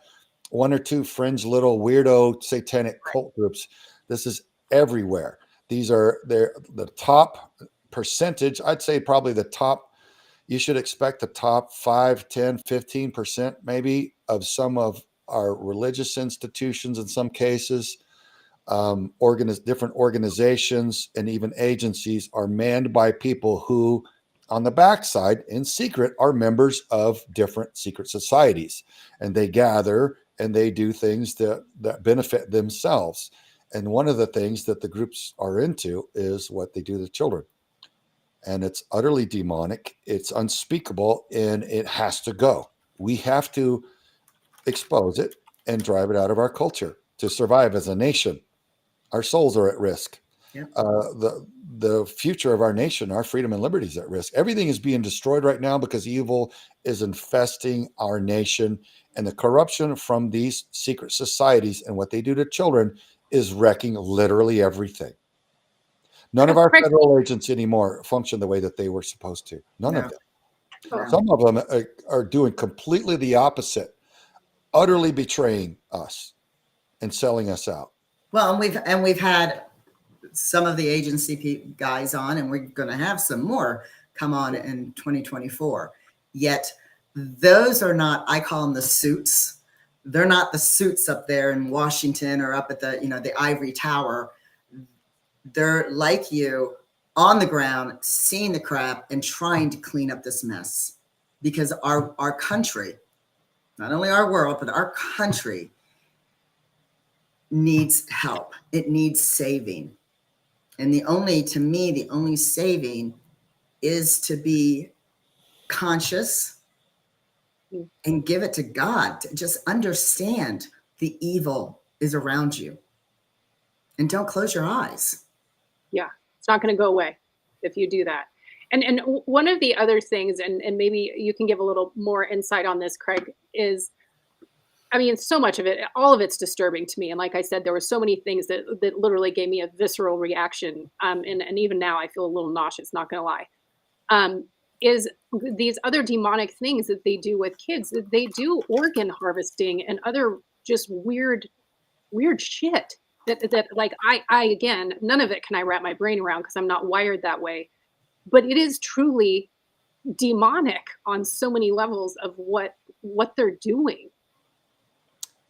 one or two fringe little weirdo satanic cult groups. This is everywhere. They're the top percentage. I'd say probably the top. You should expect the top 5, 10, 15% maybe of some of our religious institutions in some cases. Different organizations and even agencies are manned by people who, on the backside, in secret, are members of different secret societies, and they gather and they do things that benefit themselves. And one of the things that the groups are into is what they do to children. And it's utterly demonic. It's unspeakable, and it has to go. We have to expose it and drive it out of our culture to survive as a nation. Our souls are at risk. Yeah. The future of our nation, our freedom and liberty is at risk. Everything is being destroyed right now because evil is infesting our nation, and the corruption from these secret societies and what they do to children is wrecking literally everything. None of our federal agents anymore function the way that they were supposed to. None of them. No. Some of them are doing completely the opposite utterly betraying us and selling us out. Well, and we've had some of the agency guys on, and we're going to have some more come on in 2024. Yet those are not, I call them the suits. They're not the suits up there in Washington or up at the, the ivory tower. They're like you on the ground, seeing the crap and trying to clean up this mess, because our country, not only our world, but our country needs help. It needs saving. And to me, the only saving is to be conscious and give it to God. To just understand the evil is around you. And don't close your eyes. Yeah, it's not going to go away if you do that. And one of the other things, and maybe you can give a little more insight on this, Craig, is, I mean, so much of it, all of it's disturbing to me. And like I said, there were so many things that literally gave me a visceral reaction. And even now I feel a little nauseous, not going to lie. Is these other demonic things that they do with kids. They do organ harvesting and other just weird shit that like I again, none of it can I wrap my brain around because I'm not wired that way. But it is truly demonic on so many levels of what they're doing.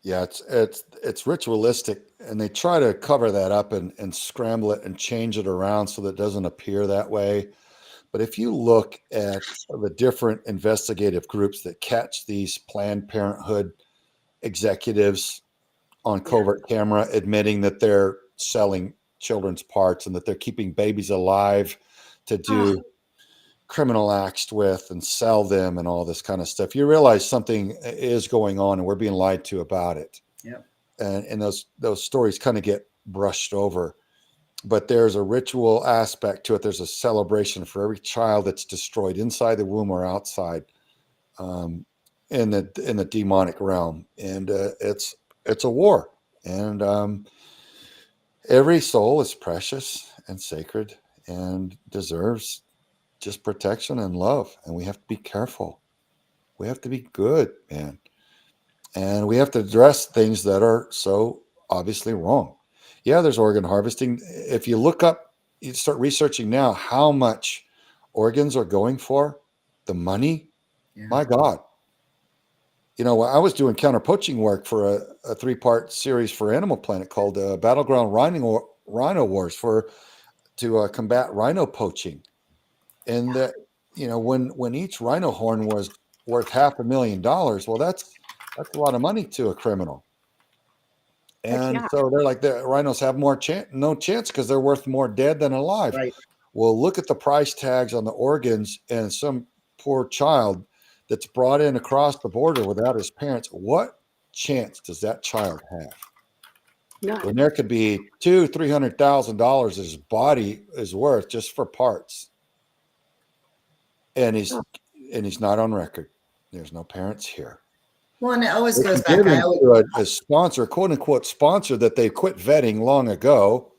Yeah, it's ritualistic, and they try to cover that up and scramble it and change it around so that it doesn't appear that way. But if you look at the different investigative groups that catch these Planned Parenthood executives on covert camera admitting that they're selling children's parts and that they're keeping babies alive to do criminal acts with and sell them and all this kind of stuff, you realize something is going on and we're being lied to about it. Yeah. And those stories kind of get brushed over. But there's a ritual aspect to it. There's a celebration for every child that's destroyed inside the womb or outside, in the demonic realm. And it's a war. And every soul is precious and sacred and deserves just protection and love. And we have to be careful. We have to be good, man. And we have to address things that are so obviously wrong. Yeah, there's organ harvesting. If you look up, you start researching now how much organs are going for, the money, my God. I was doing counter poaching work for a 3-part series for Animal Planet called Battleground Rhino Wars to combat rhino poaching. And that, when each rhino horn was worth $500,000, well, that's a lot of money to a criminal. And so they're like, the rhinos have no chance because they're worth more dead than alive. Right. Well, look at the price tags on the organs, and some poor child that's brought in across the border without his parents. What chance does that child have? None. When there could be $200,000-$300,000 his body is worth just for parts. And he's not on record. There's no parents here. Well, and it always goes back. To a sponsor, quote unquote sponsor, that they quit vetting long ago.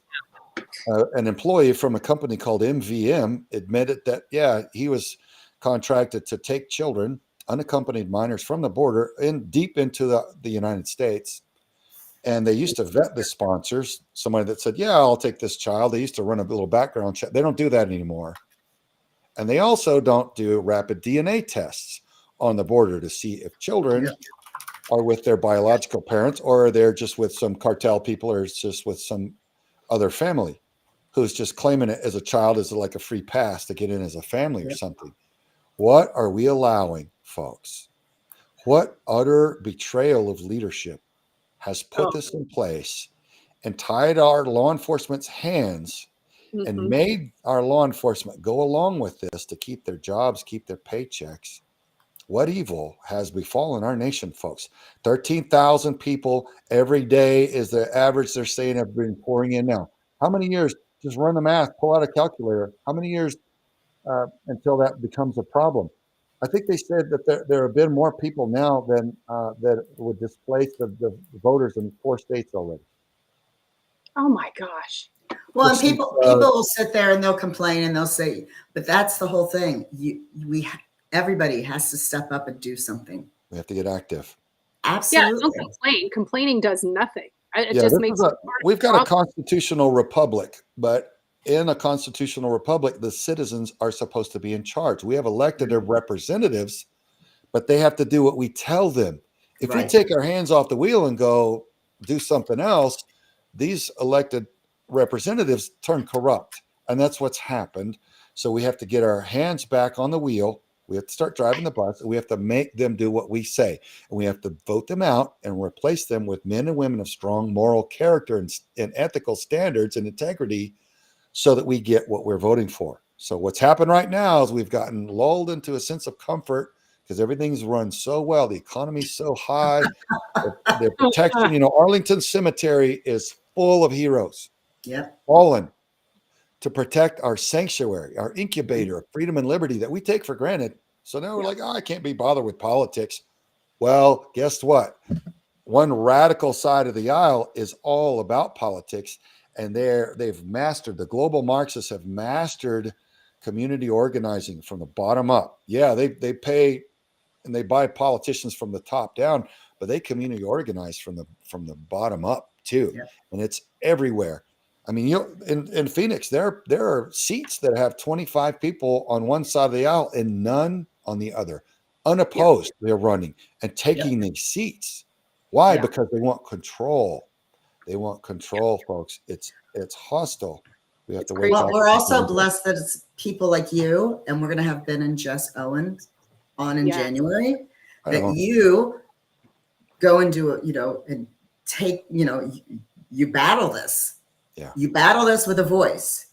An employee from a company called MVM admitted that, he was contracted to take children, unaccompanied minors, from the border deep into the United States. And they used to vet the sponsors, somebody that said, I'll take this child. They used to run a little background check. They don't do that anymore. And they also don't do rapid DNA tests on the border to see if children are with their biological parents, or they're just with some cartel people, or it's just with some other family who's just claiming it as a child as like a free pass to get in as a family or something. What are we allowing, folks? What utter betrayal of leadership has put this in place and tied our law enforcement's hands and made our law enforcement go along with this to keep their jobs, keep their paychecks? What evil has befallen our nation, folks? 13,000 people every day is the average they're saying have been pouring in now. How many years? Just run the math, pull out a calculator. How many years until that becomes a problem? I think they said that there have been more people now than that would displace the voters in 4 states already. Oh my gosh. Well, and people will sit there and they'll complain and they'll say, but that's the whole thing. Everybody has to step up and do something. We have to get active. Yeah, don't Absolutely. complain. Complaining does nothing. It Yeah, just this makes is it a part of we've the got a problem. constitutional republic, but in a constitutional republic, the citizens are supposed to be in charge. We have elected representatives, but they have to do what we tell them. If we Right. take our hands off the wheel and go do something else, these elected representatives turn corrupt. And that's what's happened. So we have to get our hands back on the wheel. We have to start driving the bus. And we have to make them do what we say. And we have to vote them out and replace them with men and women of strong moral character and ethical standards and integrity so that we get what we're voting for. So what's happened right now is we've gotten lulled into a sense of comfort because everything's run so well. The economy's so high. The protection, Arlington Cemetery is full of heroes Yep. fallen to protect our sanctuary, our incubator of freedom and liberty that we take for granted. So now we're like, oh, I can't be bothered with politics. Well, guess what? One radical side of the aisle is all about politics, and they've mastered, the global Marxists have mastered community organizing from the bottom up. Yeah, they pay and they buy politicians from the top down, but they community organize from the bottom up too. Yep. And it's everywhere. I mean, in Phoenix, there are seats that have 25 people on one side of the aisle and none on the other. Unopposed, they're running and taking these seats. Why? Yeah. Because they want control. They want control, folks. It's hostile. We have to wake Well, up. we're also blessed that it's people like you, and we're going to have Ben and Jess Owens on in January, that you go and do it, and take, you battle this. Yeah. You battle this with a voice.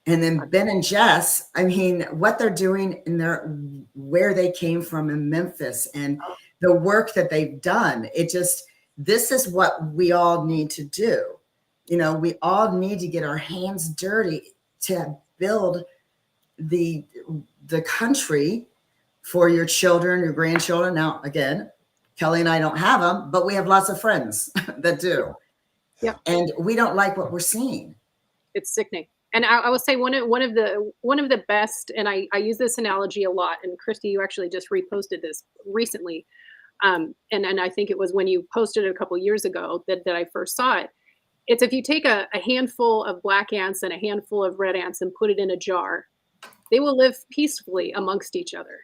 And then Ben and Jess, I mean, what they're doing in where they came from in Memphis and the work that they've done, this is what we all need to do. We all need to get our hands dirty to build the country for your children, your grandchildren. Now, again, Kelly and I don't have them, but we have lots of friends that do. Yeah. And we don't like what we're seeing. It's sickening. And I will say one of the best, and I use this analogy a lot. And Christy, you actually just reposted this recently, and I think it was when you posted it a couple years ago that I first saw it. It's if you take a handful of black ants and a handful of red ants and put it in a jar, they will live peacefully amongst each other.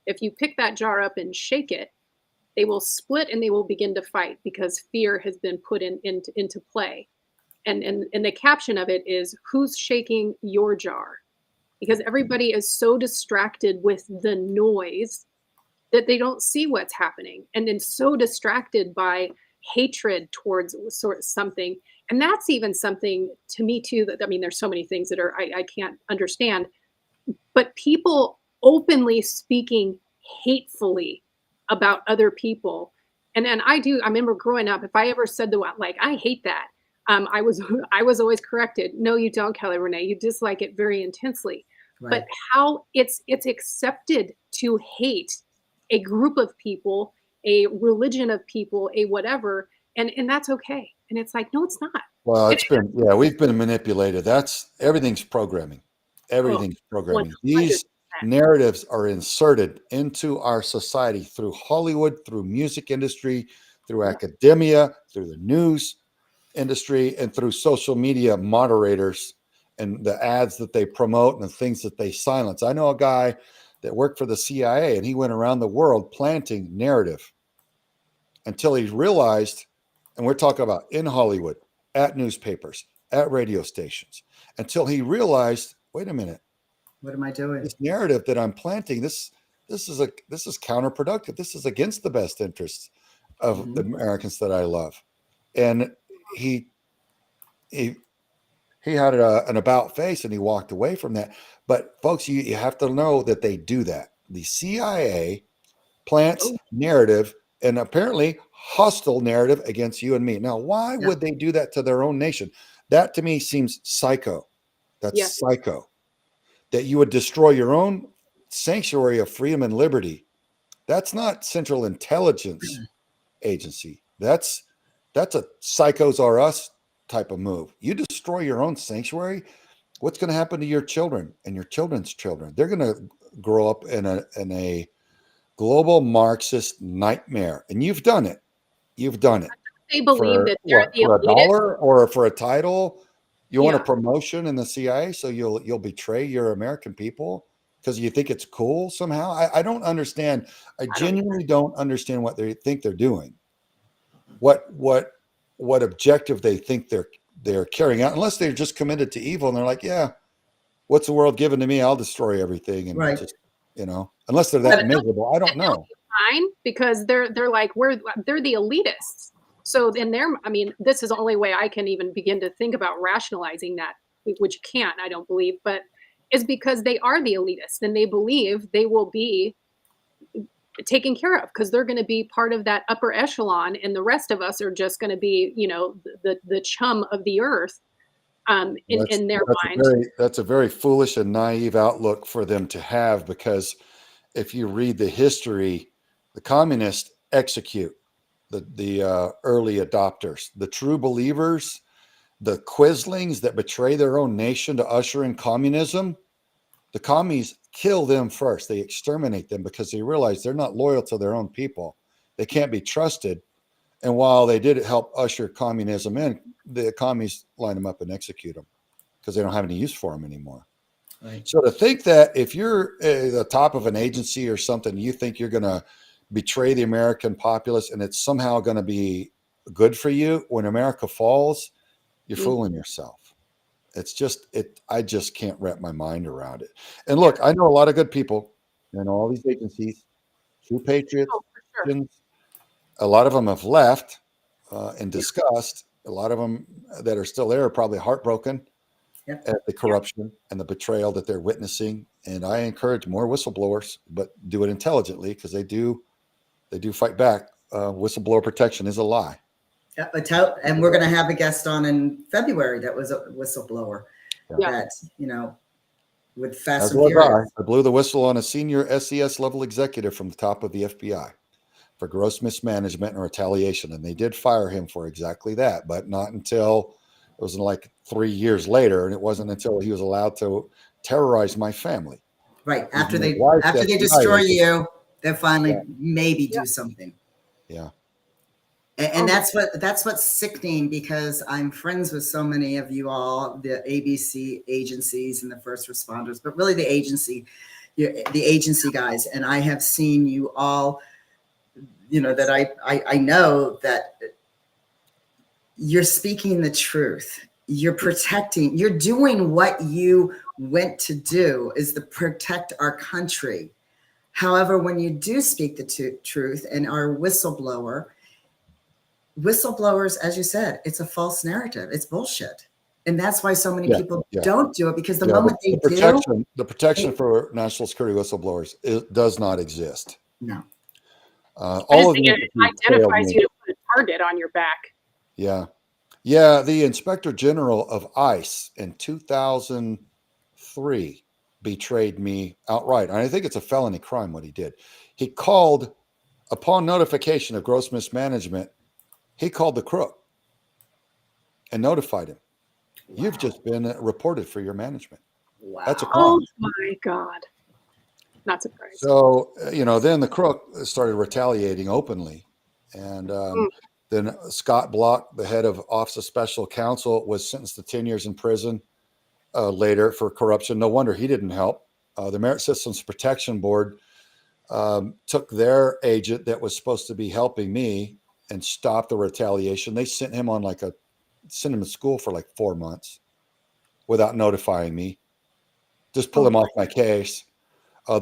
If you pick that jar up and shake it, they will split and they will begin to fight because fear has been put into play. And the caption of it is, who's shaking your jar? Because everybody is so distracted with the noise that they don't see what's happening. And then so distracted by hatred towards something. And that's even something to me too, that, I mean, there's so many things that I can't understand, but people openly speaking hatefully about other people. And then I remember growing up, if I ever said I hate that, I was always corrected. No, you don't, Kelly Renee. You dislike it very intensely. Right. But how it's accepted to hate a group of people, a religion of people, a whatever, and that's okay. And it's like, no, it's not. Well, we've been manipulated. Everything's programming. Everything's programming. 100%. These narratives are inserted into our society through Hollywood, through music industry, through academia, through the news industry, and through social media moderators and the ads that they promote and the things that they silence. I know a guy that worked for the CIA, and he went around the world planting narrative until he realized, and we're talking about in Hollywood, at newspapers, at radio stations, until he realized, wait a minute, what am I doing? This narrative that I'm planting, this is counterproductive. This is against the best interests of the Americans that I love. And he had an about face and he walked away from that. But folks, you have to know that they do that. The CIA plants narrative, and apparently hostile narrative, against you and me. Now, why would they do that to their own nation? That to me seems psycho. That's psycho. That you would destroy your own sanctuary of freedom and liberty. That's not Central Intelligence Agency. That's a psychos are us type of move. You destroy your own sanctuary, what's going to happen to your children and your children's children? They're going to grow up in a global Marxist nightmare, and you've done it. You've done it They believe for that they're what? the For a elitist. dollar or for a title? You want a Yeah. promotion in the CIA, so you'll betray your American people because you think it's cool somehow. I don't understand. I I don't genuinely don't understand what they think they're doing. What objective they think they're carrying out, unless they're just committed to evil and they're like, yeah, what's the world giving to me? I'll destroy everything and Right. just, unless they're that miserable. I don't know. fine because they're like they're the elitists. So in their, I mean, this is the only way I can even begin to think about rationalizing that, which you can't, I don't believe, but is because they are the elitists and they believe they will be taken care of because they're going to be part of that upper echelon, and the rest of us are just going to be, the chum of the earth. In their mind. That's a very foolish and naive outlook for them to have, because if you read the history, the communists execute the early adopters, the true believers, the quislings that betray their own nation to usher in communism. The commies kill them first. They exterminate them because they realize they're not loyal to their own people. They can't be trusted. And while they did help usher communism in, the commies line them up and execute them because they don't have any use for them anymore. Right. So to think that if you're at the top of an agency or something, you think you're going to betray the American populace and it's somehow going to be good for you when America falls, you're fooling yourself. It's just, I just can't wrap my mind around it. And look, I know a lot of good people in all these agencies, true patriots. Oh, for sure. A lot of them have left in disgust. A lot of them that are still there are probably heartbroken at the corruption and the betrayal that they're witnessing. And I encourage more whistleblowers, but do it intelligently because they do fight back. Whistleblower protection is a lie. And we're going to have a guest on in February that was a whistleblower that, with Fast and Furious. I blew the whistle on a senior SES level executive from the top of the FBI for gross mismanagement and retaliation. And they did fire him for exactly that, but not until it was like 3 years later. And it wasn't until he was allowed to terrorize my family. Right. After they destroy you, they'll finally maybe do something. Yeah. And that's what's sickening, because I'm friends with so many of you all, the ABC agencies and the first responders, but really the agency guys. And I have seen you all, that I know that you're speaking the truth. You're protecting, you're doing what you went to do, is to protect our country. However, when you do speak the truth and are whistleblowers, as you said, it's a false narrative. It's bullshit. And that's why so many people don't do it, because the moment they do. The protection for national security whistleblowers, it does not exist. No. All of it identifies you to put a target on your back. Yeah. Yeah. The Inspector General of ICE in 2003 betrayed me outright. And I think it's a felony crime what he did. He called, upon notification of gross mismanagement, he called the crook and notified him. Wow. You've just been reported for your management. Wow. That's a crime. Oh my God. Not surprised. So, then the crook started retaliating openly. And then Scott Block, the head of Office of Special Counsel, was sentenced to 10 years in prison later for corruption. No wonder he didn't help. The Merit Systems Protection Board took their agent that was supposed to be helping me and stopped the retaliation. They sent him to school for like 4 months without notifying me. Just pull him off my case.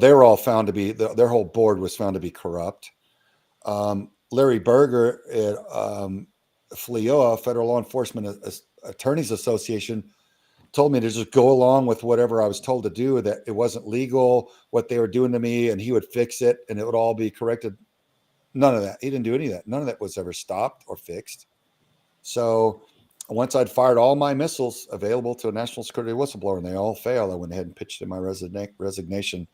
They were all found to be, their whole board was found to be corrupt. Larry Berger at FLEOA, Federal Law Enforcement Attorneys Association, told me to just go along with whatever I was told to do, that it wasn't legal, what they were doing to me, and he would fix it and it would all be corrected. None of that. He didn't do any of that. None of that was ever stopped or fixed. So once I'd fired all my missiles available to a national security whistleblower and they all failed, I went ahead and pitched in my resignation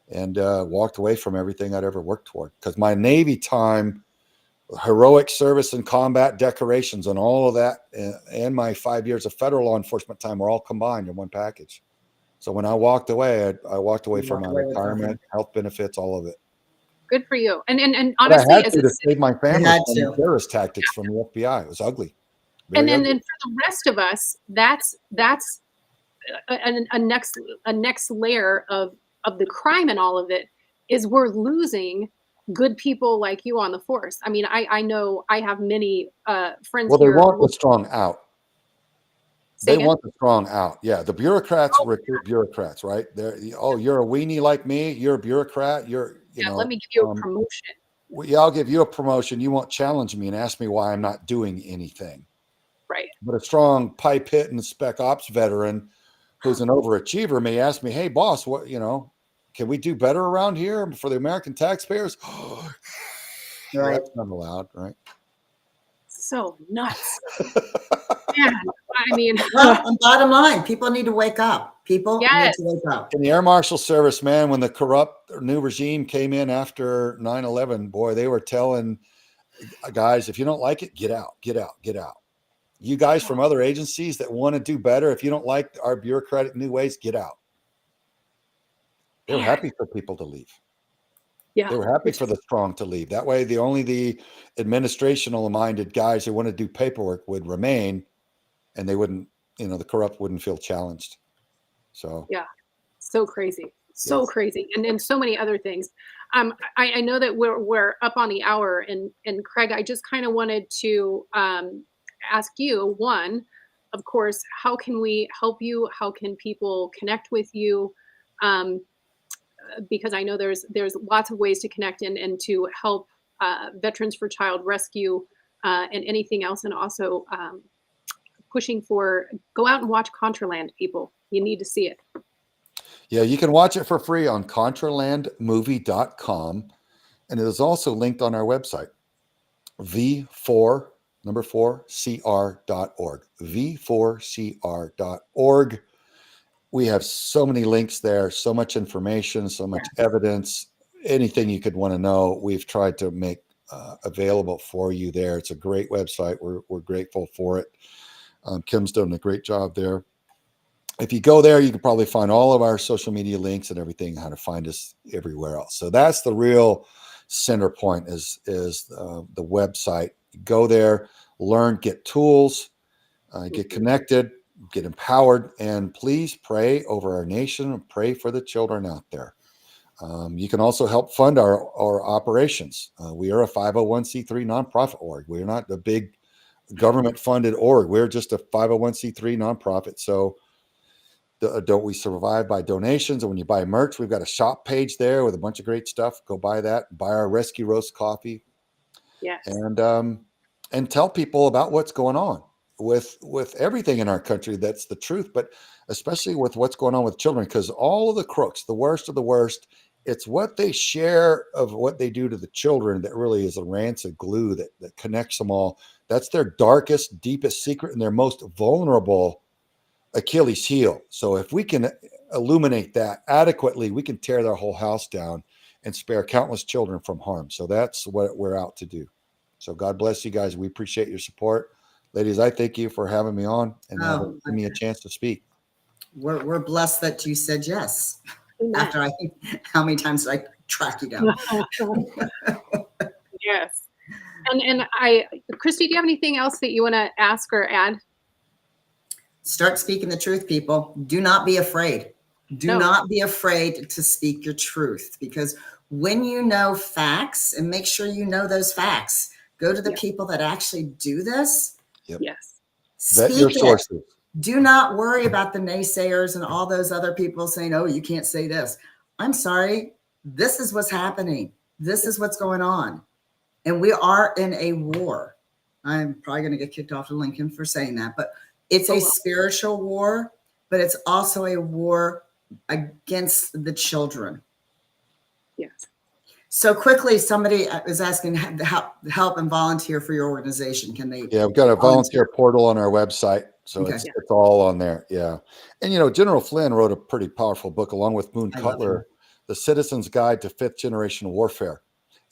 and walked away from everything I'd ever worked toward. Because my Navy time, heroic service and combat decorations and all of that, and my 5 years of federal law enforcement time were all combined in one package. So when I walked away, I walked away from my retirement, health benefits, all of it. Good for you. And But I honestly, had as to it's, save my family had from to. terrorist tactics from the FBI. It was ugly. and Very then ugly. and for the rest of us, that's a next layer of the crime and all of it is we're losing good people like you on the force. I mean, I know I have many friends Well, they here. want the strong out. Say They again? want the strong out. Yeah, the bureaucrats Oh, recruit bureaucrats, right? They're, oh, you're a weenie like me. You're a bureaucrat. You're, yeah, let me give you a promotion. well, yeah, I'll give you a promotion. You won't challenge me and ask me why I'm not doing anything. Right. But a strong pipe hit and spec ops veteran who's an overachiever may ask me, hey, boss, what, can we do better around here for the American taxpayers? Right. That's not allowed, right? So nuts. Man, I mean, Well, and bottom line, people need to wake up. People need yes. to wake up. In the Air Marshal Service, man, when the corrupt new regime came in after 9/11, boy, they were telling guys, if you don't like it, get out, get out, get out. You guys from other agencies that want to do better, if you don't like our bureaucratic new ways, get out. They were Man. happy for people to leave. Yeah. They were happy for the strong to leave. That way, the administrational minded guys who want to do paperwork would remain, and they wouldn't, the corrupt wouldn't feel challenged. So yeah, so crazy, so Yes. crazy, and so many other things. I know that we're up on the hour, and Craig, I just kind of wanted to ask you one, of course, how can we help you? How can people connect with you? Because I know there's lots of ways to connect and to help Veterans for Child Rescue and anything else, and also pushing for go out and watch Contraland, people. You need to see it. yeah, you can watch it for free on contralandmovie.com. And it is also linked on our website, v4cr.org, v4cr.org. We have so many links there, so much information, so much evidence, anything you could want to know. We've tried to make available for you there. It's a great website. We're grateful for it. Kim's done a great job there. If you go there, you can probably find all of our social media links and everything, how to find us everywhere else. So that's the real center point is the website. Go there, learn, get tools, get connected, get empowered, and please pray over our nation and pray for the children out there. You can also help fund our operations. We are a 501c3 nonprofit org. We're not a big government funded org. We're just a 501c3 nonprofit. So don't we survive by donations? And when you buy merch, we've got a shop page there with a bunch of great stuff. Go buy that. Buy our Rescue Roast coffee. Yes. And tell people about what's going on with everything in our country. That's the truth, but especially with what's going on with children, because all of the crooks, the worst of the worst, it's what they share of what they do to the children that really is a rancid glue that connects them all. That's their darkest, deepest secret and their most vulnerable Achilles heel. So if we can illuminate that adequately, we can tear their whole house down and spare countless children from harm. So that's what we're out to do. So God bless you guys. We appreciate your support. Ladies, I thank you for having me on and giving me a chance to speak. We're blessed that you said yes. Amen. After how many times did I track you down? Yes. And Christy, do you have anything else that you want to ask or add? Start speaking the truth, people. Do not be afraid. Do not be afraid to speak your truth, because when you know facts, and make sure you know those facts, go to the people that actually do this. Yep. Yes. Vet your sources. Do not worry about the naysayers and all those other people saying, oh, you can't say this. I'm sorry. This is what's happening. This is what's going on. And we are in a war. I'm probably going to get kicked off of Lincoln for saying that, but it's a spiritual war, but it's also a war against the children. Yes. So quickly, somebody is asking help and volunteer for your organization. Can they? Yeah, we've got a volunteer portal on our website. So Okay. it's all on there. Yeah. And, General Flynn wrote a pretty powerful book along with Moon Cutler, The Citizen's Guide to Fifth Generation Warfare.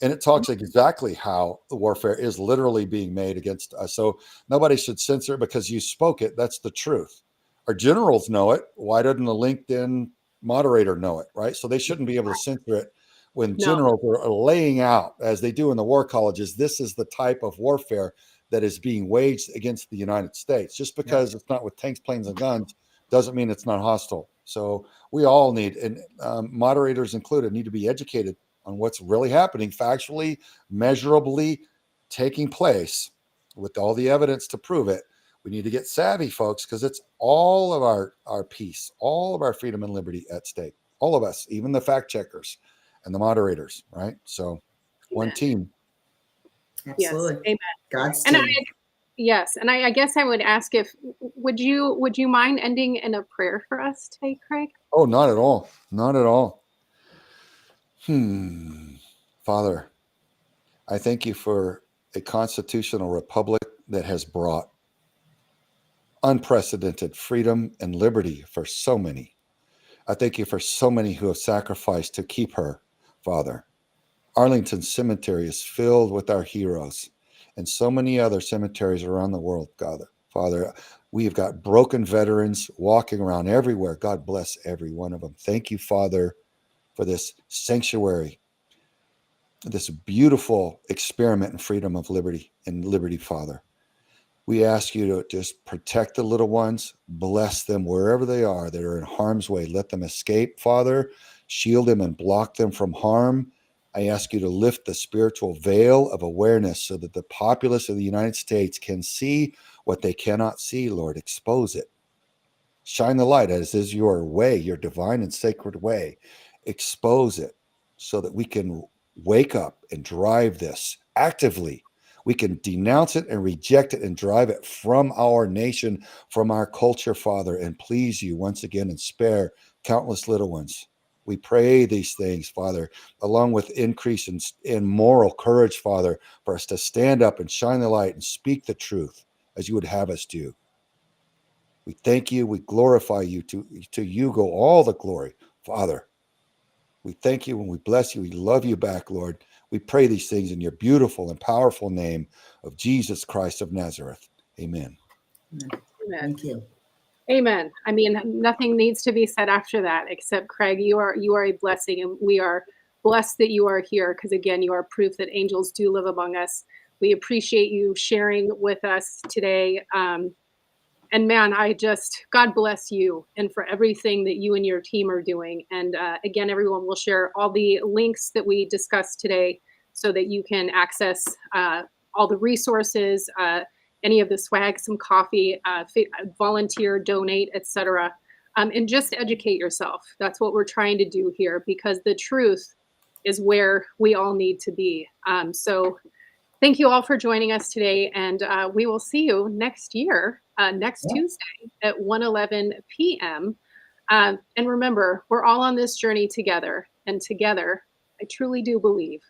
And it talks exactly how the warfare is literally being made against us. So nobody should censor it because you spoke it. That's the truth. Our generals know it. Why doesn't the LinkedIn moderator know it? Right. So they shouldn't be able to censor it. when No. generals are laying out, as they do in the war colleges, this is the type of warfare that is being waged against the United States. Just because it's not with tanks, planes, and guns doesn't mean it's not hostile. So we all need, and moderators included, need to be educated on what's really happening, factually, measurably taking place with all the evidence to prove it. We need to get savvy, folks, because it's all of our peace, all of our freedom and liberty at stake. All of us, even the fact checkers and the moderators, right? So one team. Absolutely. Yes. Amen. God's And team. yes, and I guess I would ask if would you mind ending in a prayer for us today, Craig? Oh, not at all. Not at all. Father, I thank you for a constitutional republic that has brought unprecedented freedom and liberty for so many. I thank you for so many who have sacrificed to keep her, Father. Arlington Cemetery is filled with our heroes, and so many other cemeteries around the world, God. Father, we've got broken veterans walking around everywhere. God bless every one of them. Thank you, Father, for this sanctuary, this beautiful experiment in freedom of liberty and liberty, Father. We ask you to just protect the little ones, bless them wherever they are that are in harm's way. Let them escape, Father. Shield them and block them from harm. I ask you to lift the spiritual veil of awareness so that the populace of the United States can see what they cannot see, Lord. Expose it. Shine the light, as is your way, your divine and sacred way. Expose it so that we can wake up and drive this actively. We can denounce it and reject it and drive it from our nation, from our culture, Father, and please you once again and spare countless little ones. We pray these things, Father, along with increase in moral courage, Father, for us to stand up and shine the light and speak the truth as you would have us do. We thank you. We glorify you. To you go all the glory, Father. We thank you and we bless you. We love you back, Lord. We pray these things in your beautiful and powerful name of Jesus Christ of Nazareth. Amen. Amen. Thank you. Amen. I mean, nothing needs to be said after that, except Craig, you are a blessing, and we are blessed that you are here because, again, you are proof that angels do live among us. We appreciate you sharing with us today. And man, God bless you and for everything that you and your team are doing. And again, everyone will share all the links that we discussed today so that you can access all the resources, any of the swag, some coffee, volunteer, donate, etc. And just educate yourself. That's what we're trying to do here because the truth is where we all need to be. So thank you all for joining us today, and we will see you next year, next Tuesday at 1:11 p.m. And remember, we're all on this journey together, and together, I truly do believe